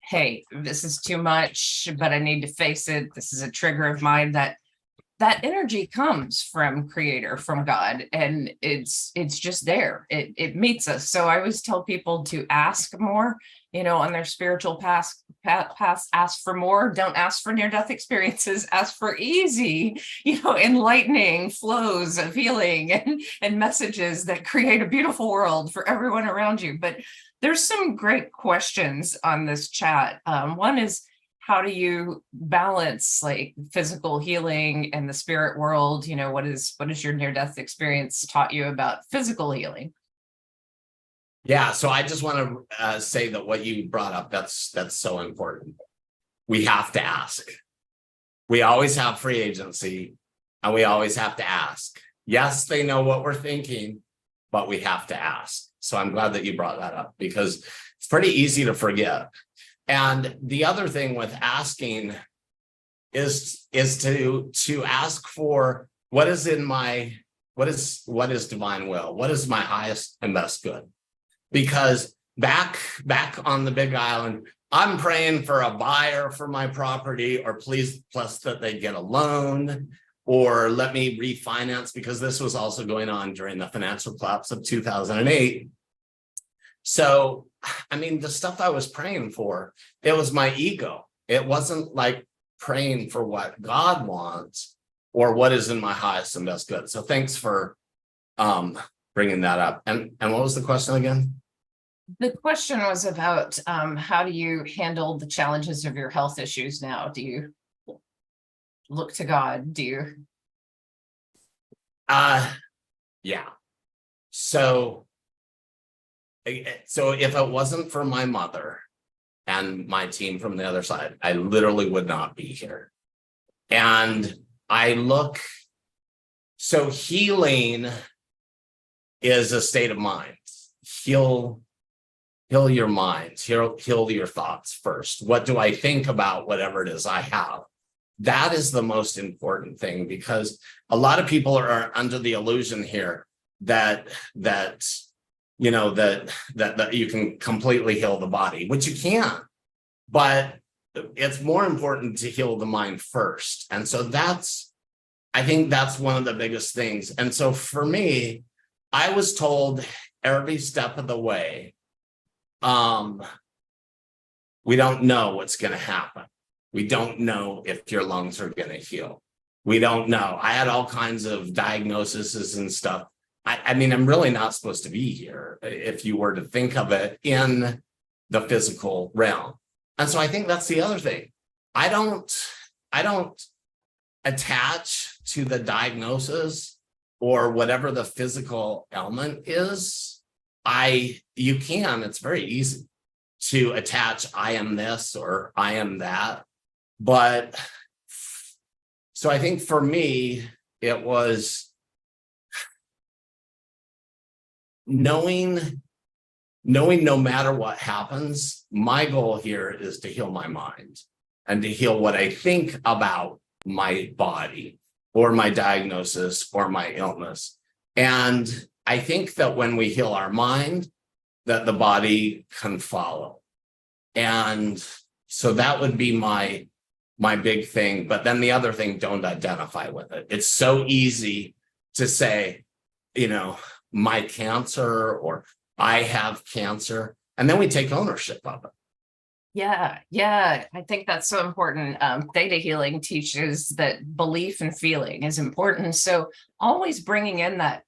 Speaker 1: hey, this is too much, but I need to face it. This is a trigger of mine, that that energy comes from creator, from God, and it's just there. It meets us. So I always tell people to ask more, on their spiritual path, ask for more. Don't ask for near-death experiences, ask for easy, enlightening flows of healing and messages that create a beautiful world for everyone around you. But there's some great questions on this chat. One is, how do you balance like physical healing and the spirit world? What is your near-death experience taught you about physical healing?
Speaker 3: Yeah, so I just want to say that what you brought up, that's so important. We have to ask. We always have free agency, and we always have to ask. Yes, they know what we're thinking, but we have to ask. So I'm glad that you brought that up, because it's pretty easy to forget. And the other thing with asking is to ask for what is divine will, what is my highest and best good. Because back on the Big Island, I'm praying for a buyer for my property, or plus that they get a loan, or let me refinance, because this was also going on during the financial collapse of 2008. So, I mean, the stuff I was praying for, it was my ego. It wasn't like praying for what God wants or what is in my highest and best good. So thanks for bringing that up. And what was the question again?
Speaker 1: The question was about how do you handle the challenges of your health issues now? Do you look to God? Do you?
Speaker 3: Yeah. So if it wasn't for my mother and my team from the other side, I literally would not be here. And so healing is a state of mind. Heal your mind, heal your thoughts first. What do I think about whatever it is I have? That is the most important thing, because a lot of people are under the illusion here that you can completely heal the body, which you can, but it's more important to heal the mind first. And so I think that's one of the biggest things. And so for me, I was told every step of the way, we don't know what's going to happen. We don't know if your lungs are going to heal. We don't know. I had all kinds of diagnoses and stuff. I mean, I'm really not supposed to be here if you were to think of it in the physical realm. And so I think that's the other thing. I don't attach to the diagnosis or whatever the physical ailment is. It's very easy to attach, I am this or I am that. But so I think for me, it was knowing no matter what happens, my goal here is to heal my mind and to heal what I think about my body or my diagnosis or my illness. And I think that when we heal our mind, that the body can follow. And so that would be my big thing. But then the other thing, don't identify with it. It's so easy to say, my cancer or I have cancer, and then we take ownership of it.
Speaker 1: Yeah. I think that's so important. Theta healing teaches that belief and feeling is important. So always bringing in that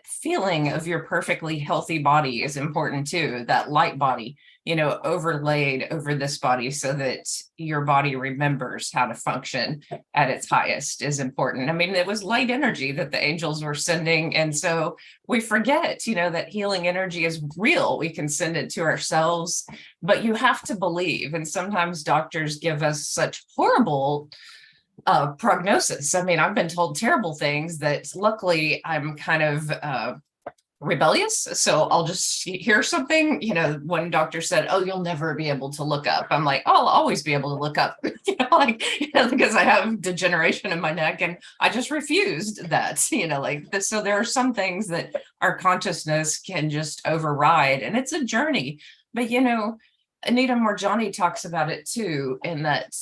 Speaker 1: feeling of your perfectly healthy body is important too. That light body, overlaid over this body so that your body remembers how to function at its highest is important. I mean, it was light energy that the angels were sending. And so we forget, that healing energy is real. We can send it to ourselves, but you have to believe. And sometimes doctors give us such horrible prognosis. I mean, I've been told terrible things that luckily I'm kind of rebellious. So I'll just hear something, one doctor said, "Oh, you'll never be able to look up." I'm like, "Oh, I'll always be able to look up," because I have degeneration in my neck and I just refused that, like this. So there are some things that our consciousness can just override, and it's a journey. But, Anita Morjani talks about it too, in that,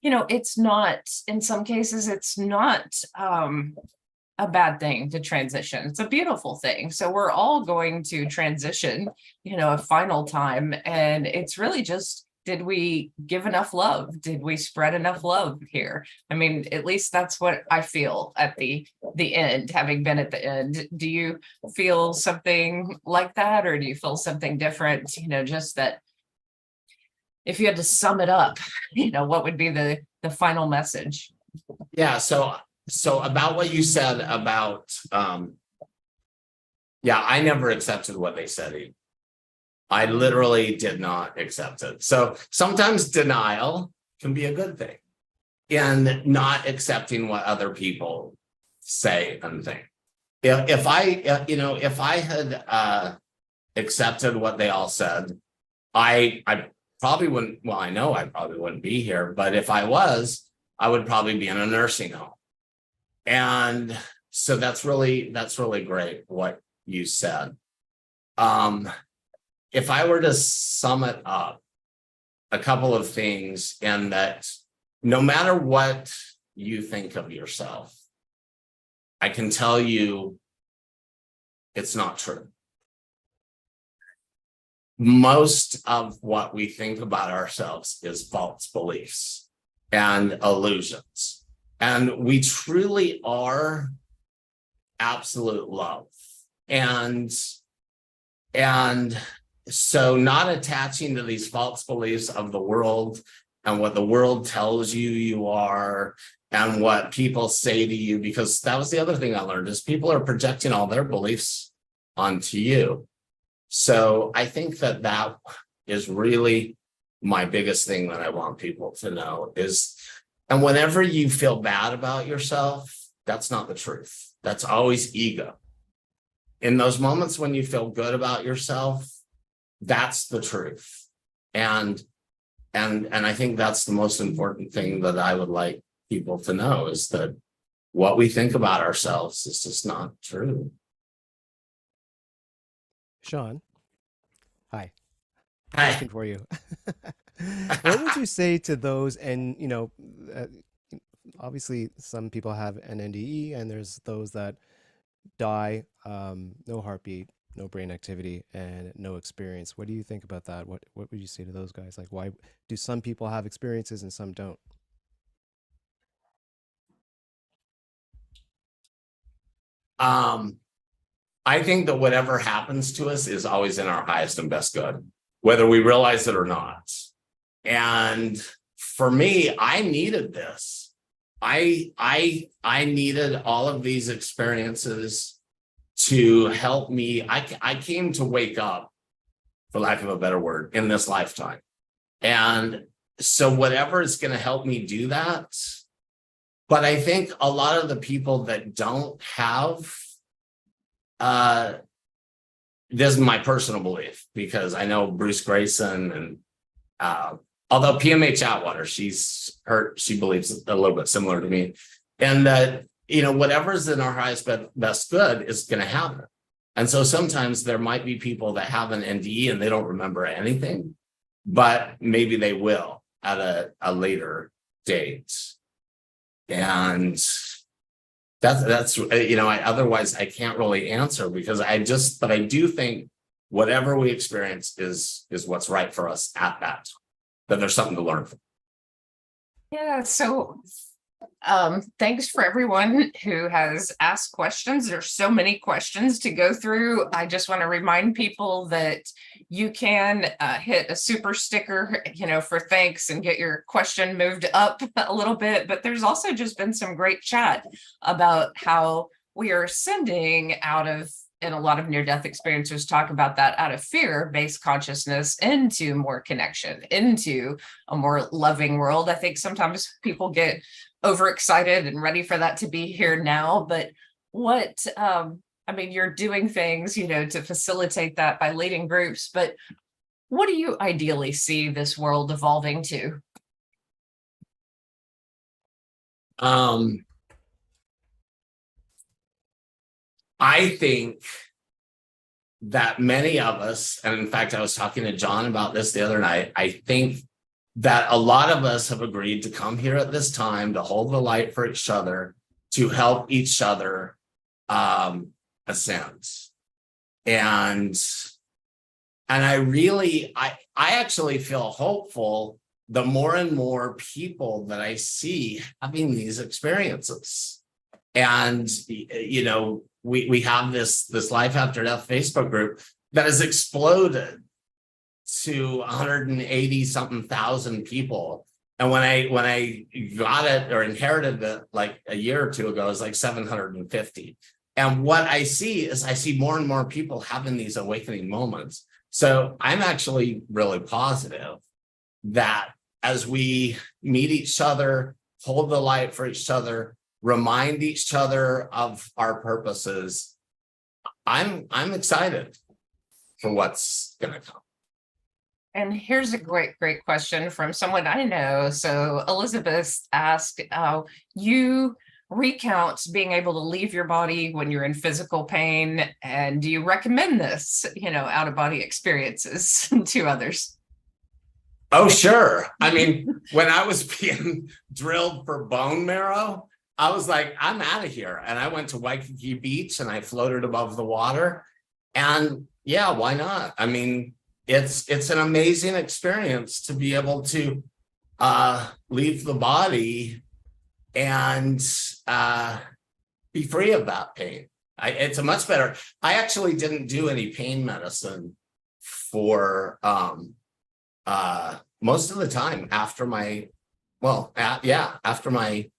Speaker 1: it's not, in some cases, it's not a bad thing to transition. It's a beautiful thing. So we're all going to transition, a final time. And it's really just, did we give enough love? Did we spread enough love here? I mean, at least that's what I feel at the end, having been at the end. Do you feel something like that? Or do you feel something different? Just that if you had to sum it up, what would be the final message?
Speaker 3: Yeah. So about what you said about, I never accepted what they said. I literally did not accept it. So sometimes denial can be a good thing, and not accepting what other people say and think. If I had accepted what they all said, I probably wouldn't. Well, I know I probably wouldn't be here, but if I was, I would probably be in a nursing home. And so that's really great what you said. If I were to sum it up, a couple of things, in that no matter what you think of yourself, I can tell you it's not true. Most of what we think about ourselves is false beliefs and illusions. And we truly are absolute love. And so not attaching to these false beliefs of the world and what the world tells you are and what people say to you, because that was the other thing I learned, is people are projecting all their beliefs onto you. So I think that is really my biggest thing that I want people to know is, and whenever you feel bad about yourself, that's not the truth. That's always ego. In those moments when you feel good about yourself, that's the truth. And I think that's the most important thing that I would like people to know, is that what we think about ourselves is just not true.
Speaker 2: Shaun, hi.
Speaker 3: Hi.
Speaker 2: Question for you. What would you say to those? And obviously some people have an NDE, and there's those that die, no heartbeat, no brain activity, and no experience. What do you think about that? What would you say to those guys? Like, why do some people have experiences and some don't?
Speaker 3: I think that whatever happens to us is always in our highest and best good, whether we realize it or not. And for me, I needed this. I needed all of these experiences to help me. I came to wake up, for lack of a better word, in this lifetime. And so whatever is going to help me do that. But I think a lot of the people that don't have, this is my personal belief, because I know Bruce Grayson, and although PMH Atwater, she believes a little bit similar to me, and that, whatever's in our highest best good is going to happen. And so sometimes there might be people that have an NDE and they don't remember anything, but maybe they will at a later date. And that's otherwise I can't really answer, because but I do think whatever we experience is what's right for us at that there's something to learn from.
Speaker 1: Yeah, so thanks for everyone who has asked questions. There's so many questions to go through. I just want to remind people that you can hit a super sticker, for thanks, and get your question moved up a little bit. But there's also just been some great chat about how we are sending out of, and a lot of near-death experiencers talk about that, out of fear-based consciousness into more connection, into a more loving world. I think sometimes people get overexcited and ready for that to be here now, but you're doing things, to facilitate that by leading groups, but what do you ideally see this world evolving to?
Speaker 3: I think that many of us, and in fact, I was talking to John about this the other night, I think that a lot of us have agreed to come here at this time to hold the light for each other, to help each other ascend. And I actually feel hopeful the more and more people that I see having these experiences. And, you know, we have this Life After Death Facebook group that has exploded to 180 something thousand people. And when I got it or inherited it like a year or two ago, it was like 750. And what I see is I see more and more people having these awakening moments. So I'm actually really positive that as we meet each other, hold the light for each other, remind each other of our purposes, I'm excited for what's going to come.
Speaker 1: And here's a great question from someone I know. So Elizabeth asked, you recount being able to leave your body when you're in physical pain. And do you recommend this, out of body experiences to others?
Speaker 3: Oh, sure. I mean, when I was being drilled for bone marrow, I was like, I'm out of here. And I went to Waikiki Beach and I floated above the water. And yeah, why not? I mean, it's an amazing experience to be able to leave the body and be free of that pain. It's a much better. I actually didn't do any pain medicine for most of the time after my after my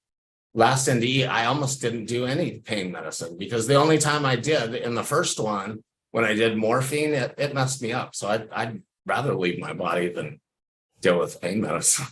Speaker 3: last NDE. I almost didn't do any pain medicine because the only time I did in the first one, when I did morphine, it messed me up. So I'd rather leave my body than deal with pain medicine.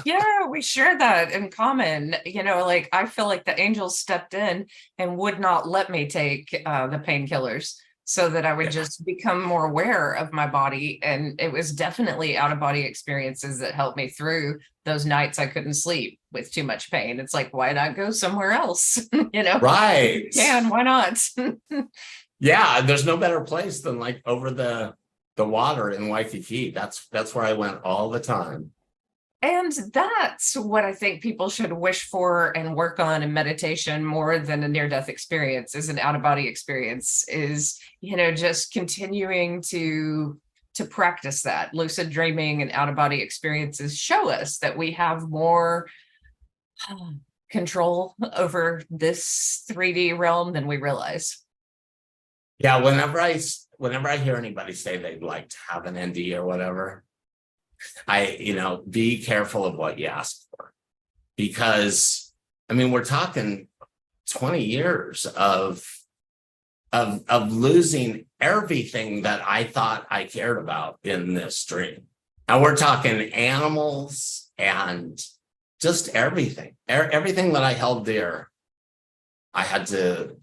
Speaker 1: Yeah, we share that in common. Like I feel like the angels stepped in and would not let me take the painkillers so that I would just become more aware of my body. And it was definitely out of body experiences that helped me through those nights I couldn't sleep with too much pain. It's like, why not go somewhere else?
Speaker 3: Right.
Speaker 1: Yeah, why not?
Speaker 3: Yeah, there's no better place than like over the water in Waikiki. That's where I went all the time.
Speaker 1: And that's what I think people should wish for and work on in meditation more than a near-death experience, is an out-of-body experience, is, just continuing to practice that. Lucid dreaming and out-of-body experiences show us that we have more control over this 3D realm than we realize.
Speaker 3: Yeah, whenever I hear anybody say they'd like to have an ND or whatever, be careful of what you ask for, because I mean, we're talking 20 years of losing everything that I thought I cared about in this dream. And we're talking animals and just everything that I held dear, I had to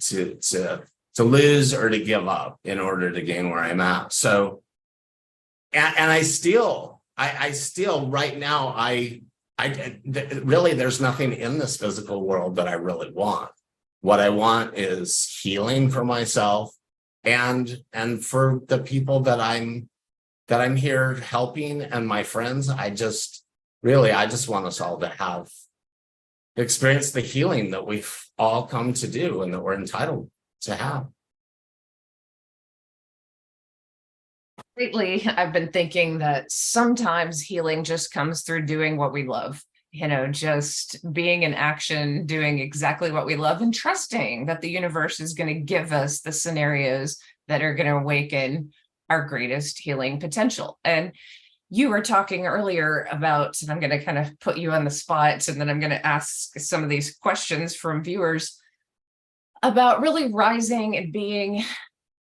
Speaker 3: lose or to give up in order to gain where I'm at. So, and I still right now, really, there's nothing in this physical world that I really want. What I want is healing for myself and for the people that I'm here helping and my friends. I just want us all to experience the healing that we've all come to do and that we're entitled to have.
Speaker 1: Lately, I've been thinking that sometimes healing just comes through doing what we love, just being in action, doing exactly what we love, and trusting that the universe is going to give us the scenarios that are going to awaken our greatest healing potential. And you were talking earlier about, and I'm going to kind of put you on the spot, and then I'm going to ask some of these questions from viewers about really rising and being,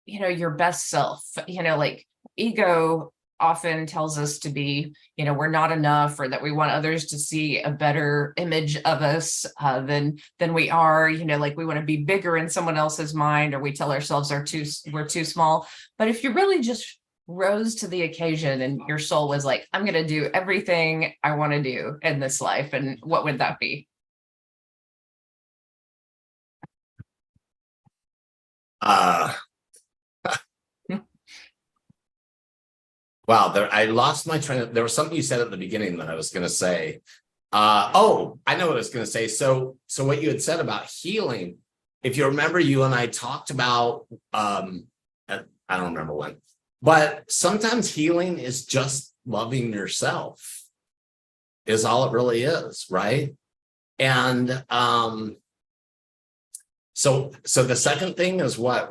Speaker 1: your best self, like ego often tells us to be, we're not enough, or that we want others to see a better image of us than we are, like we want to be bigger in someone else's mind, or we tell ourselves we're too small. But if you really just rose to the occasion and your soul was like, I'm going to do everything I want to do in this life, and what would that be?
Speaker 3: Wow, I lost my train. There was something you said at the beginning that I was going to say. Oh, I know what I was going to say. So what you had said about healing, if you remember, you and I talked about, I don't remember when, but sometimes healing is just loving yourself, is all it really is, right? And so the second thing is what?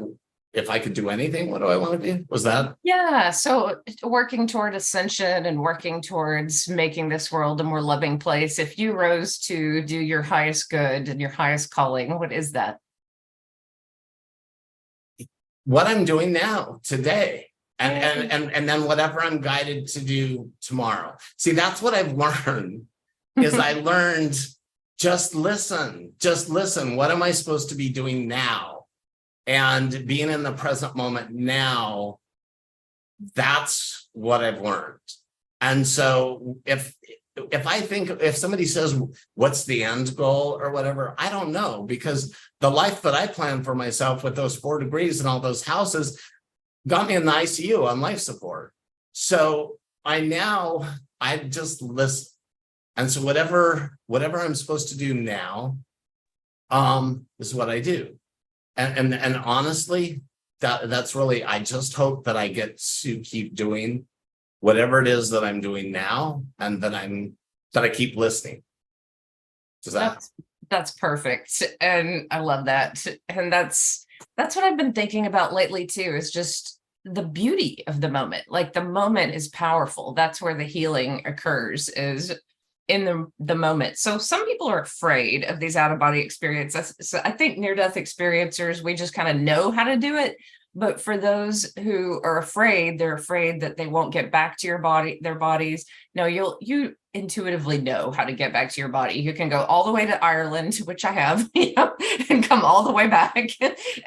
Speaker 3: If I could do anything, what do I want to do? Was that?
Speaker 1: Yeah. So working toward ascension and working towards making this world a more loving place. If you rose to do your highest good and your highest calling, what is that?
Speaker 3: What I'm doing now, today, and then whatever I'm guided to do tomorrow. See, that's what I've learned. Is I learned just listen. What am I supposed to be doing now? And being in the present moment now, that's what I've learned. And so if somebody says, what's the end goal or whatever, I don't know, because the life that I planned for myself with those 4 degrees and all those houses got me in the ICU on life support. So I just listen. And so whatever I'm supposed to do now, is what I do. And honestly, that's really, I just hope that I get to keep doing whatever it is that I'm doing now, and that I keep listening.
Speaker 1: That's perfect. And I love that. And that's what I've been thinking about lately too, is just the beauty of the moment. Like the moment is powerful. That's where the healing occurs, is in the moment. So some people are afraid of these out-of-body experiences. So I think near-death experiencers, we just kind of know how to do it. But for those who are afraid, they're afraid that they won't get back to their bodies. No, you intuitively know how to get back to your body. You can go all the way to Ireland, which I have, and come all the way back,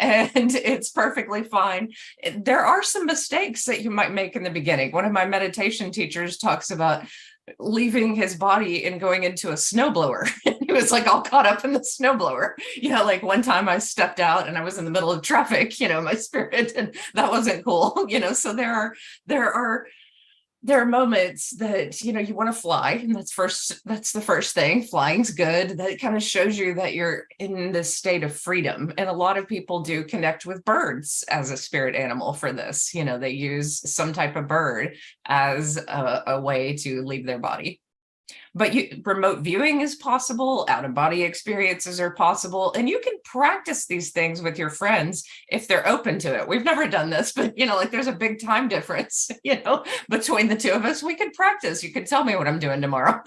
Speaker 1: and it's perfectly fine. There are some mistakes that you might make in the beginning. One of my meditation teachers talks about leaving his body and going into a snowblower. He was like all caught up in the snowblower. Like one time I stepped out and I was in the middle of traffic, my spirit, and that wasn't cool. So there are moments that, you want to fly, and that's the first thing. Flying's good. That kind of shows you that you're in this state of freedom. And a lot of people do connect with birds as a spirit animal for this. They use some type of bird as a way to leave their body. But remote viewing is possible, out-of-body experiences are possible, and you can practice these things with your friends if they're open to it. We've never done this, but there's a big time difference, between the two of us. We could practice. You could tell me what I'm doing tomorrow.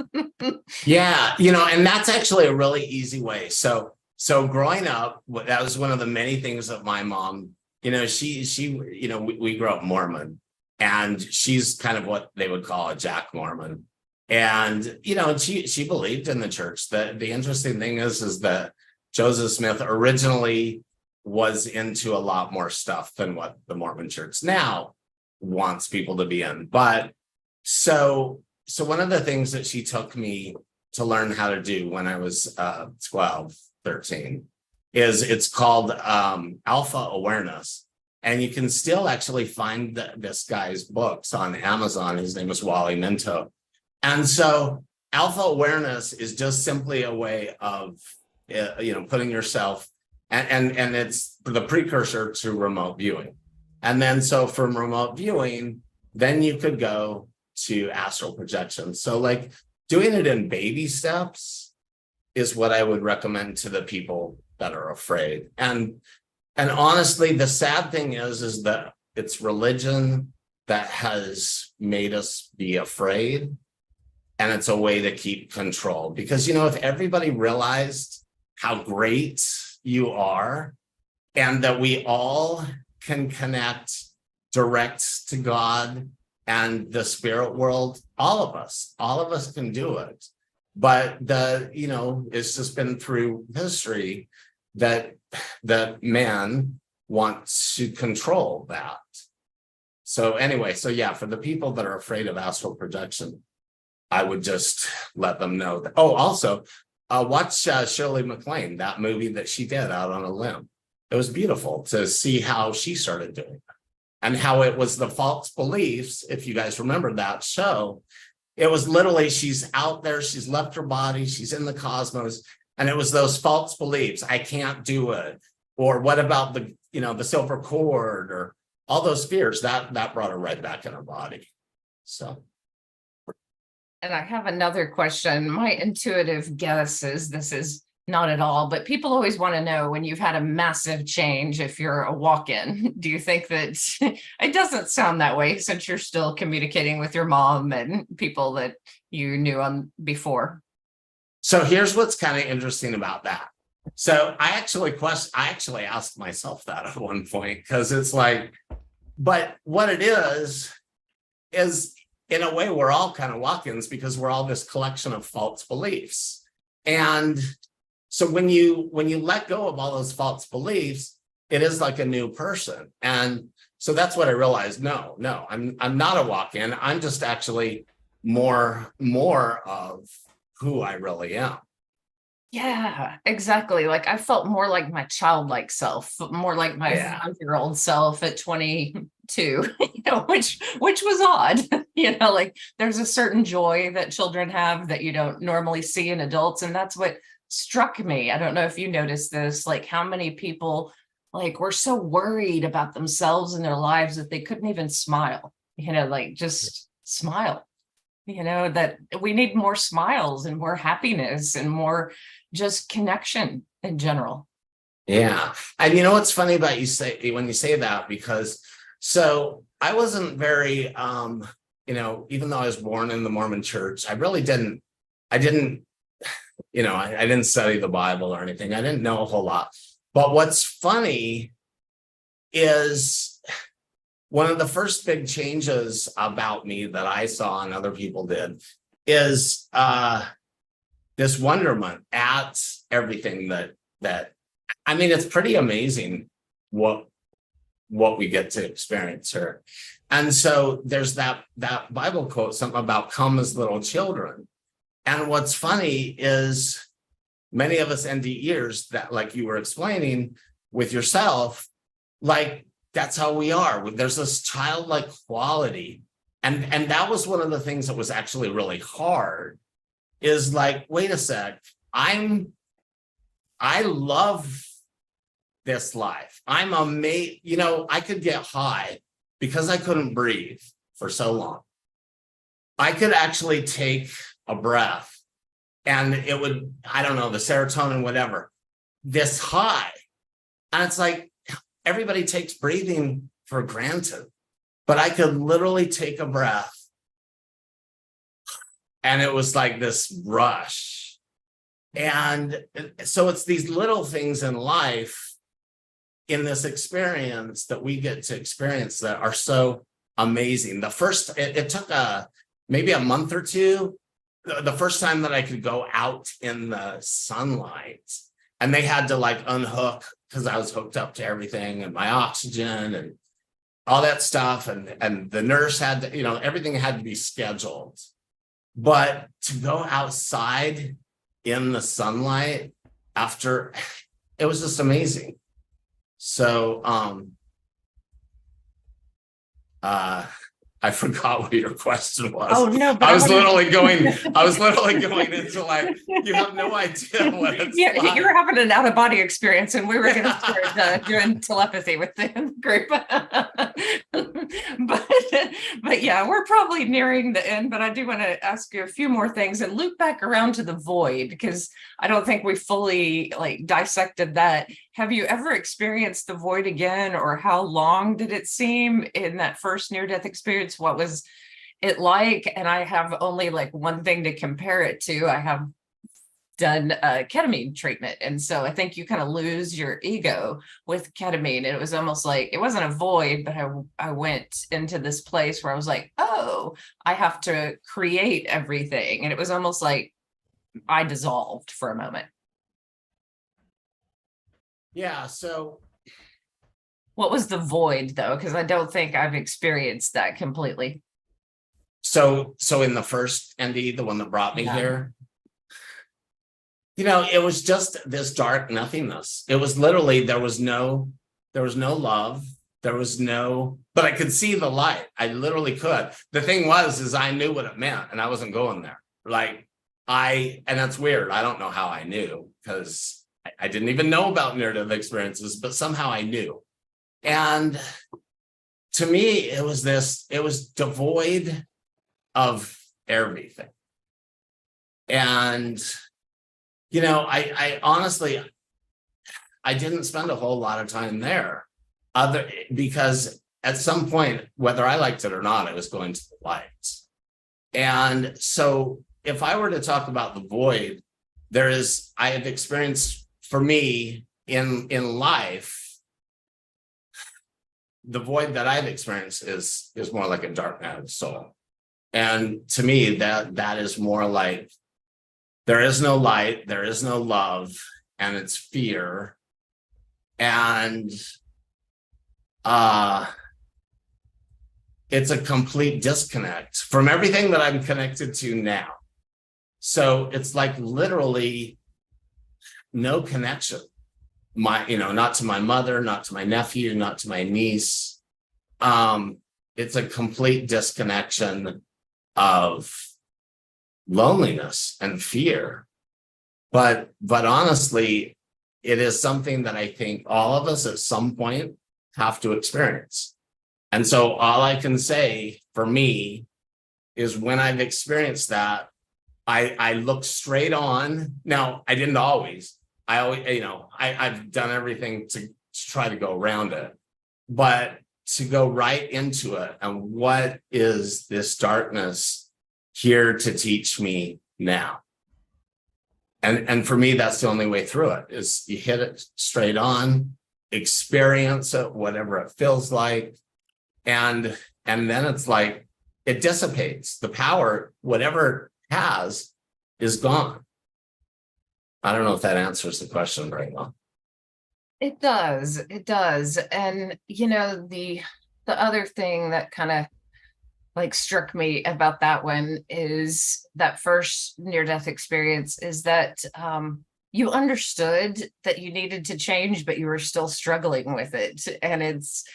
Speaker 3: Yeah, and that's actually a really easy way. So growing up, that was one of the many things that my mom, we grew up Mormon, and she's kind of what they would call a Jack Mormon. And, she believed in the church. The interesting thing is that Joseph Smith originally was into a lot more stuff than what the Mormon church now wants people to be in. But so one of the things that she took me to learn how to do when I was 12, 13, is it's called Alpha Awareness. And you can still actually find this guy's books on Amazon. His name is Wally Minto. And so Alpha Awareness is just simply a way of, putting yourself, and it's the precursor to remote viewing. And then so from remote viewing, then you could go to astral projection. So like doing it in baby steps is what I would recommend to the people that are afraid. And honestly, the sad thing is that it's religion that has made us be afraid. And it's a way to keep control, because, if everybody realized how great you are, and that we all can connect direct to God and the spirit world, all of us can do it. But it's just been through history that man wants to control that. So anyway, for the people that are afraid of astral projection, I would just let them know that. Oh, also, watch Shirley MacLaine, that movie that she did, Out on a Limb. It was beautiful to see how she started doing it. and how it was the false beliefs. If you guys remember that show, it was literally she's out there, she's left her body, she's in the cosmos, and it was those false beliefs. I can't do it. Or what about the silver cord, or all those fears that brought her right back in her body. So.
Speaker 1: And I have another question. My intuitive guess is this is not at all, but people always want to know when you've had a massive change, if you're a walk-in. Do you think that it doesn't sound that way since you're still communicating with your mom and people that you knew on before?
Speaker 3: So here's what's kind of interesting about that. So I actually asked myself that at one point, because it's like, but what it is in a way, we're all kind of walk-ins because we're all this collection of false beliefs. And so when you let go of all those false beliefs, it is like a new person. And so that's what I realized. No, I'm not a walk-in. I'm just actually more of who I really am.
Speaker 1: Yeah, exactly. Like I felt more like my childlike self, more like my 5-year-old self at 22, which was odd. Like there's a certain joy that children have that you don't normally see in adults. And that's what struck me. I don't know if you noticed this, like how many people like were so worried about themselves and their lives that they couldn't even smile, like just smile. That we need more smiles and more happiness and more just connection in general.
Speaker 3: Yeah. And what's funny about when you say that, because so I wasn't very, even though I was born in the Mormon church, I didn't study the Bible or anything. I didn't know a whole lot. But what's funny is one of the first big changes about me that I saw and other people did is this wonderment at everything that it's pretty amazing what we get to experience here. And so there's that Bible quote, something about come as little children. And what's funny is many of us NDEers that, like you were explaining with yourself, like that's how we are. There's this childlike quality. And that was one of the things that was actually really hard, is like, wait a sec, I love this life. I'm amazed. I could get high because I couldn't breathe for so long. I could actually take a breath and it would, I don't know, the serotonin, whatever, this high. And it's like, everybody takes breathing for granted, but I could literally take a breath and it was like this rush. And so it's these little things in life, in this experience that we get to experience, that are so amazing. It took maybe a month or two, the first time that I could go out in the sunlight, and they had to like unhook because I was hooked up to everything and my oxygen and all that stuff. And the nurse had to, everything had to be scheduled. But to go outside in the sunlight after, it was just amazing. So I forgot what your question was.
Speaker 1: Oh no! But
Speaker 3: I was literally going into like, you have no idea what it's like.
Speaker 1: You were having an out of body experience, and we were going to start doing telepathy with the group. but yeah, we're probably nearing the end. But I do want to ask you a few more things and loop back around to the void, because I don't think we fully dissected that. Have you ever experienced the void again, or how long did it seem in that first near-death experience? What was it like? And I have only one thing to compare it to. I have done ketamine treatment. And so I think you kind of lose your ego with ketamine. It was almost like, it wasn't a void, but I went into this place where I was like, oh, I have to create everything. And it was almost like I dissolved for a moment.
Speaker 3: Yeah. So
Speaker 1: what was the void though? Because I don't think I've experienced that completely.
Speaker 3: So in the first ND, the one that brought me here, it was just this dark nothingness. It was literally, there was no love. There was no, but I could see the light. I literally could. The thing was, is I knew what it meant and I wasn't going there. Like and that's weird. I don't know how I knew, because I didn't even know about near-death experiences, but somehow I knew. And to me, it was devoid of everything. And, I honestly, I didn't spend a whole lot of time there because at some point, whether I liked it or not, I was going to the light. And so if I were to talk about the void, I have experienced, for me in life, the void that I've experienced is more like a dark night of the soul. And to me, that is more like there is no light, there is no love, and it's fear. And it's a complete disconnect from everything that I'm connected to now. So it's like literally no connection. Not to my mother, not to my nephew, not to my niece. It's a complete disconnection of loneliness and fear. But honestly, it is something that I think all of us at some point have to experience. And so all I can say for me is when I've experienced that, I look straight on. Now, I didn't always. I've done everything to try to go around it, but to go right into it. And what is this darkness here to teach me now? And for me, that's the only way through it, is you hit it straight on, experience it, whatever it feels like. And then it's like, it dissipates. The power, whatever it has, is gone. I don't know if that answers the question very well.
Speaker 1: It does. It does. And, the other thing that kind of like struck me about that one is that first near-death experience is that you understood that you needed to change, but you were still struggling with it. And it's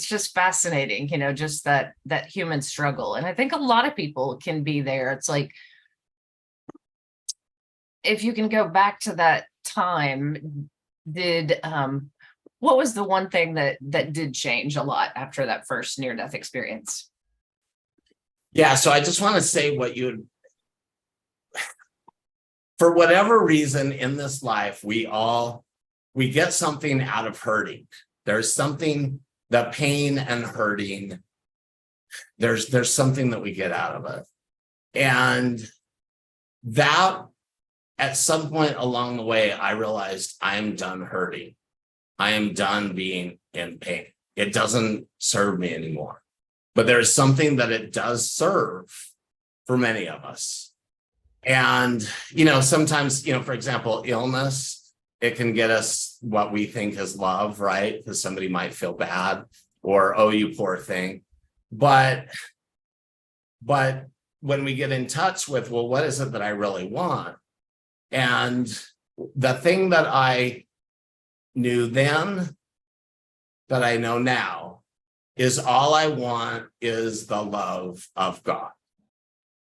Speaker 1: just fascinating, just that human struggle. And I think a lot of people can be there. It's like, if you can go back to that time, what was the one thing that did change a lot after that first near-death experience?
Speaker 3: Yeah, so I just want to say for whatever reason in this life, we get something out of hurting. There's something, the pain and hurting, there's something that we get out of it. And that, at some point along the way, I realized I am done hurting. I am done being in pain. It doesn't serve me anymore. But there's something that it does serve for many of us. And, sometimes, for example, illness, it can get us what we think is love, right? Because somebody might feel bad or, oh, you poor thing. But when we get in touch with, well, what is it that I really want? And the thing that I knew then that I know now is all I want is the love of God.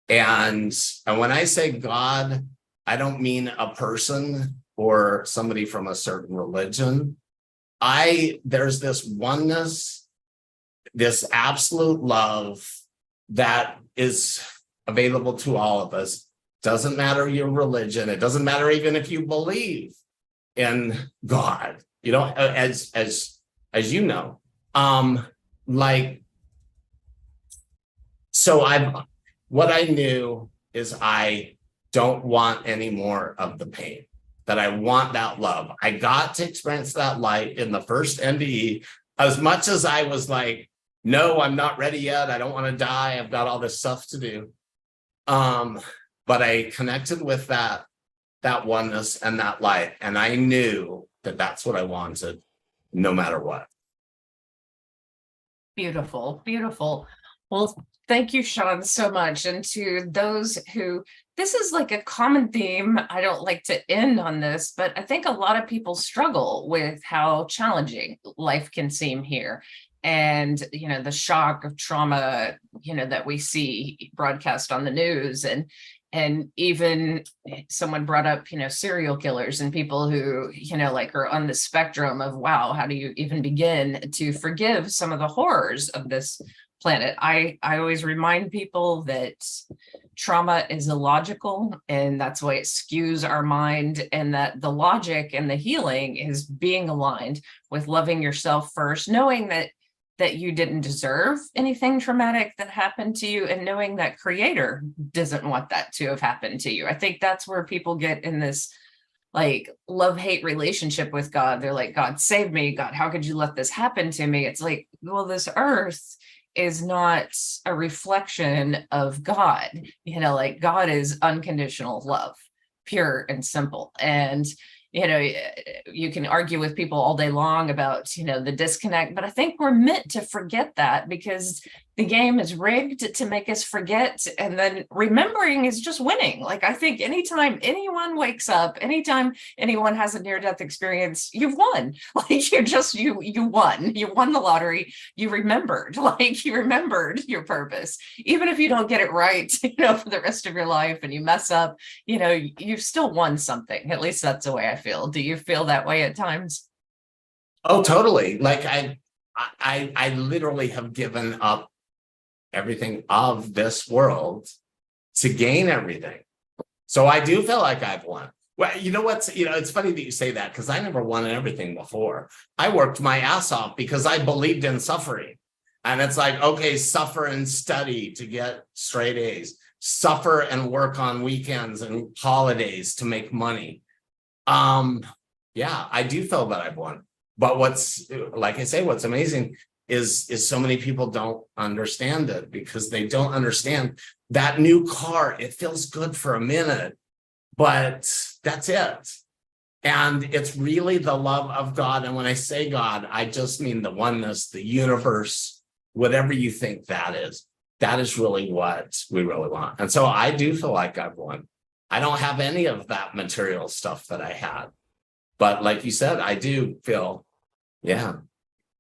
Speaker 3: And when I say God, I don't mean a person or somebody from a certain religion. There's this oneness, this absolute love that is available to all of us. Doesn't matter your religion. It doesn't matter even if you believe in God, as you know. What I knew is I don't want any more of the pain, that I want that love. I got to experience that light in the first NDE, as much as I was like, no, I'm not ready yet. I don't want to die. I've got all this stuff to do. But I connected with that oneness and that light. And I knew that that's what I wanted, no matter what.
Speaker 1: Beautiful, beautiful. Well, Thank you, Shaun, so much. And to those who, this is like a common theme. I don't like to end on this, but I think a lot of people struggle with how challenging life can seem here. And, the shock of trauma, that we see broadcast on the news, and even someone brought up, serial killers and people who, like are on the spectrum of, wow, how do you even begin to forgive some of the horrors of this planet? I always remind people that trauma is illogical, and that's why it skews our mind, and that the logic and the healing is being aligned with loving yourself first, knowing that you didn't deserve anything traumatic that happened to you, and knowing that creator doesn't want that to have happened to you. I think that's where people get in this like love-hate relationship with God. They're like, God, save me. God, how could you let this happen to me? It's like, well, this earth is not a reflection of God. Like God is unconditional love, pure and simple. And you can argue with people all day long about the disconnect, but I think we're meant to forget that, because the game is rigged to make us forget, and then remembering is just winning. Like, I think anytime anyone wakes up, anytime anyone has a near-death experience, you've won. Like, you won the lottery. You remembered, like you remembered your purpose, even if you don't get it right for the rest of your life, and you mess up, you've still won something. At least that's the way I feel. Do you feel that way at times?
Speaker 3: Oh, totally. Like I literally have given up everything of this world to gain everything. So I do feel like I've won. Well, you know what's, it's funny that you say that, because I never won everything before. I worked my ass off because I believed in suffering. And it's like, okay, suffer and study to get straight A's, suffer and work on weekends and holidays to make money. Yeah, I do feel that I've won. But what's, like I say, what's amazing is so many people don't understand it, because they don't understand that new car. It feels good for a minute, but that's it. And it's really the love of God. And when I say God, I just mean the oneness, the universe, whatever you think that is really what we really want. And so I do feel like I've won. I don't have any of that material stuff that I had. But like you said, I do feel, yeah.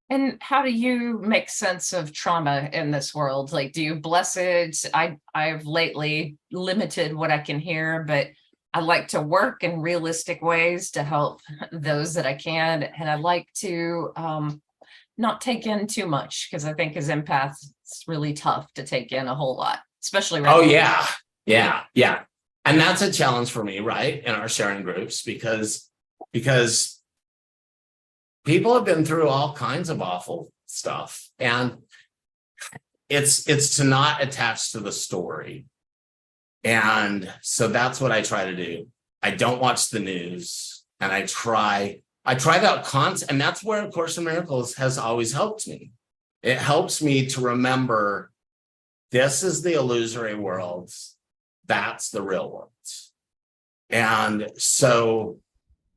Speaker 1: And how do you make sense of trauma in this world? Like, do you bless it? I've lately limited what I can hear, but I like to work in realistic ways to help those that I can. And I like to not take in too much, because I think as empaths, it's really tough to take in a whole lot, especially right now.
Speaker 3: Yeah. And that's a challenge for me, right? In our sharing groups, because people have been through all kinds of awful stuff, and it's to not attach to the story. And so that's what I try to do. I don't watch the news, and I try that concept, and that's where A Course in Miracles has always helped me. It helps me to remember this is the illusory world, that's the real world. And so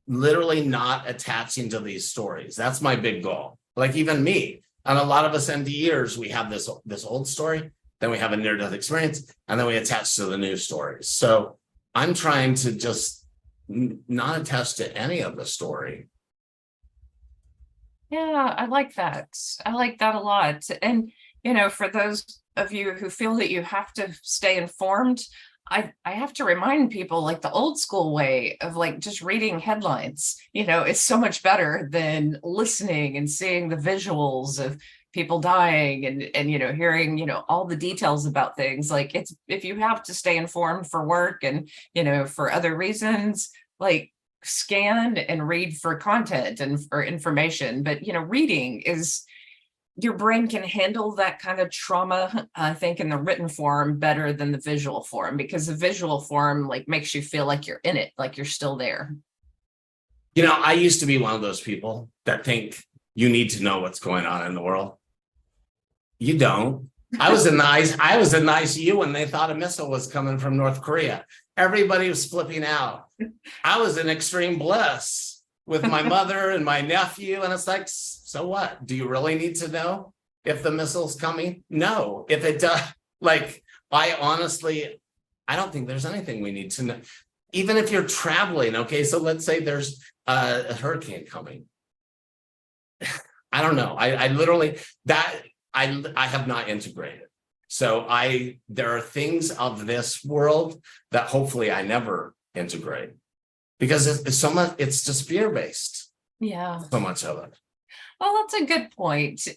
Speaker 3: literally not attaching to these stories. That's my big goal. Like even me, and a lot of us NDEers, we have this old story, then we have a near-death experience, and then we attach to the new stories. So I'm trying to just not attach to any of the story.
Speaker 1: Yeah, I like that. I like that a lot. And, for those of you who feel that you have to stay informed, I have to remind people, like, the old school way of like just reading headlines, it's so much better than listening and seeing the visuals of people dying and hearing, all the details about things. Like, it's, if you have to stay informed for work and, for other reasons, like, scan and read for content and for information. But, reading is, your brain can handle that kind of trauma, I think, in the written form better than the visual form, because the visual form like makes you feel like you're in it, like you're still there.
Speaker 3: I used to be one of those people that think you need to know what's going on in the world. You don't. I was in the ICU when they thought a missile was coming from North Korea. Everybody was flipping out. I was in extreme bliss with my mother and my nephew. And it's like, so what? Do you really need to know if the missile's coming? No. If it does, Like, I honestly, I don't think there's anything we need to know. Even if you're traveling, okay, so let's say there's a hurricane coming. I don't know. I literally, that I have not integrated. So there are things of this world that hopefully I never integrate, because it's so much, it's just fear-based,
Speaker 1: Yeah.
Speaker 3: so much of it.
Speaker 1: Well, that's a good point.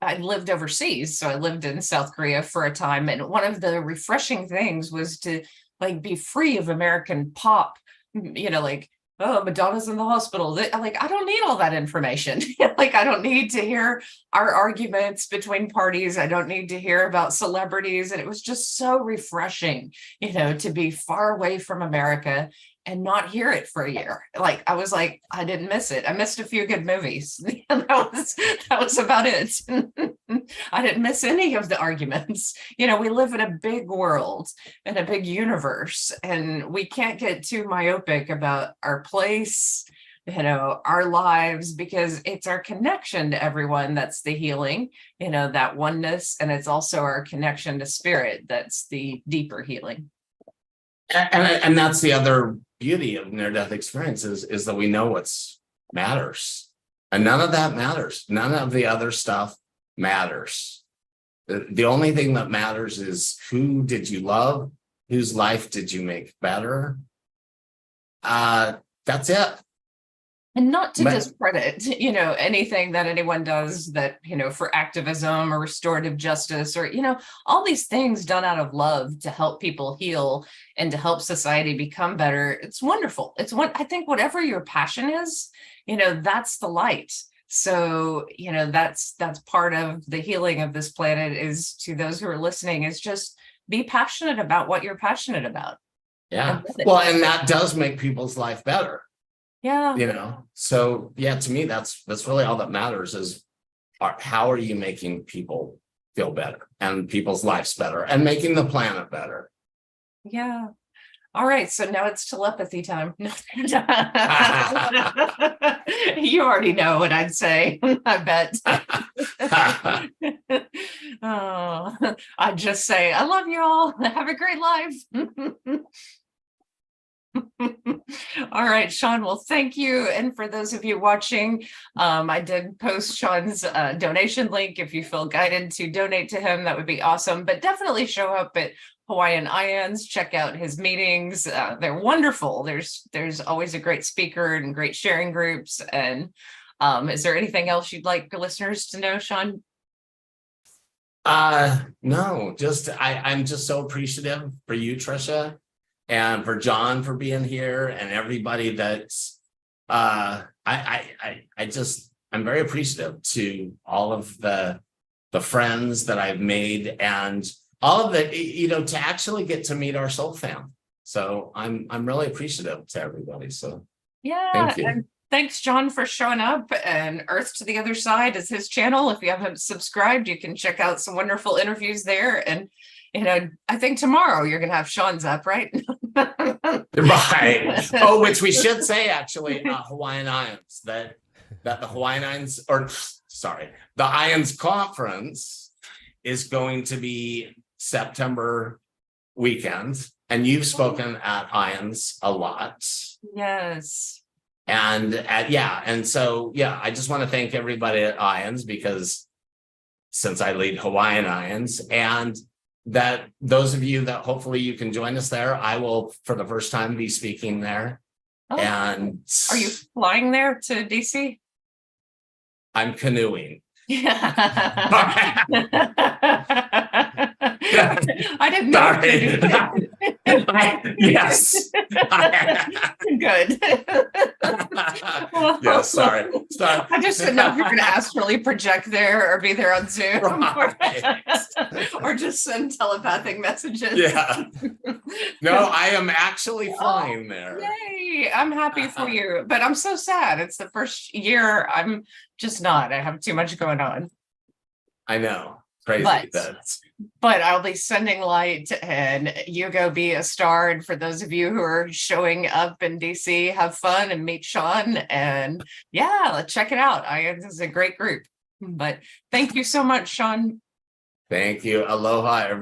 Speaker 1: I lived overseas, so I lived in South Korea for a time, and one of the refreshing things was to like be free of American pop, like, oh, Madonna's in the hospital. Like, I don't need all that information. Like, I don't need to hear our arguments between parties. I don't need to hear about celebrities. And it was just so refreshing, to be far away from America and not hear it for a year. Like, I was like, I didn't miss it. I missed a few good movies. That was about it. I didn't miss any of the arguments. We live in a big world and a big universe, and we can't get too myopic about our place, our lives, because it's our connection to everyone that's the healing, that oneness. And it's also our connection to spirit that's the deeper healing.
Speaker 3: And that's the other beauty of near-death experiences, is that we know what's matters, and none of that matters. None of the other stuff matters. The only thing that matters is, who did you love? Whose life did you make better? That's it.
Speaker 1: And not to discredit, anything that anyone does that, for activism or restorative justice, or, all these things done out of love to help people heal and to help society become better. It's wonderful. I think whatever your passion is, that's the light. So, that's part of the healing of this planet, is, to those who are listening, is just be passionate about what you're passionate about.
Speaker 3: Yeah. Well, and that does make people's life better.
Speaker 1: Yeah.
Speaker 3: So yeah, to me, that's really all that matters, is how are you making people feel better and people's lives better and making the planet better?
Speaker 1: Yeah. All right. So now it's telepathy time. You already know what I'd say, I bet. Oh, I'd just say, I love you all. Have a great life. All right, Shaun. Well, thank you. And for those of you watching, I did post Shaun's donation link. If you feel guided to donate to him, that would be awesome. But definitely show up at Hawaiian IONS. Check out his meetings. They're wonderful. There's always a great speaker and great sharing groups. And is there anything else you'd like the listeners to know, Shaun?
Speaker 3: No, I'm just so appreciative for you, Trisha, and for John for being here, and everybody that's I'm very appreciative to all of the friends that I've made, and all of the, to actually get to meet our soul fam. So I'm really appreciative to everybody. So
Speaker 1: yeah,
Speaker 3: thank you.
Speaker 1: And thanks, John, for showing up. And Earth to the Other Side is his channel. If you haven't subscribed, you can check out some wonderful interviews there. And I think tomorrow you're going to have Shaun's up, right?
Speaker 3: Right. Oh, which we should say, actually, Hawaiian IONS, that the Hawaiian IONS, the IONS conference is going to be September weekend. And you've spoken at IONS a lot.
Speaker 1: Yes.
Speaker 3: And so I just want to thank everybody at IONS, because since I lead Hawaiian IONS, and that those of you that hopefully you can join us there, I will for the first time be speaking there.
Speaker 1: Oh,
Speaker 3: and
Speaker 1: are you flying there to DC?
Speaker 3: I'm canoeing.
Speaker 1: Yeah. I didn't know.
Speaker 3: Yes.
Speaker 1: Good.
Speaker 3: Yeah, sorry.
Speaker 1: I just didn't know if you're going to astrally project there or be there on Zoom,
Speaker 3: Right.
Speaker 1: or just send telepathic messages.
Speaker 3: Yeah. No, I am actually flying there.
Speaker 1: Yay! I'm happy for you, but I'm so sad. It's the first year. I'm just not. I have too much going on.
Speaker 3: I know. Crazy.
Speaker 1: But I'll be sending light, and you go be a star. And for those of you who are showing up in DC, have fun and meet Shaun. And let's check it out. IONS is a great group. But thank you so much, Shaun.
Speaker 3: Thank you. Aloha, everybody.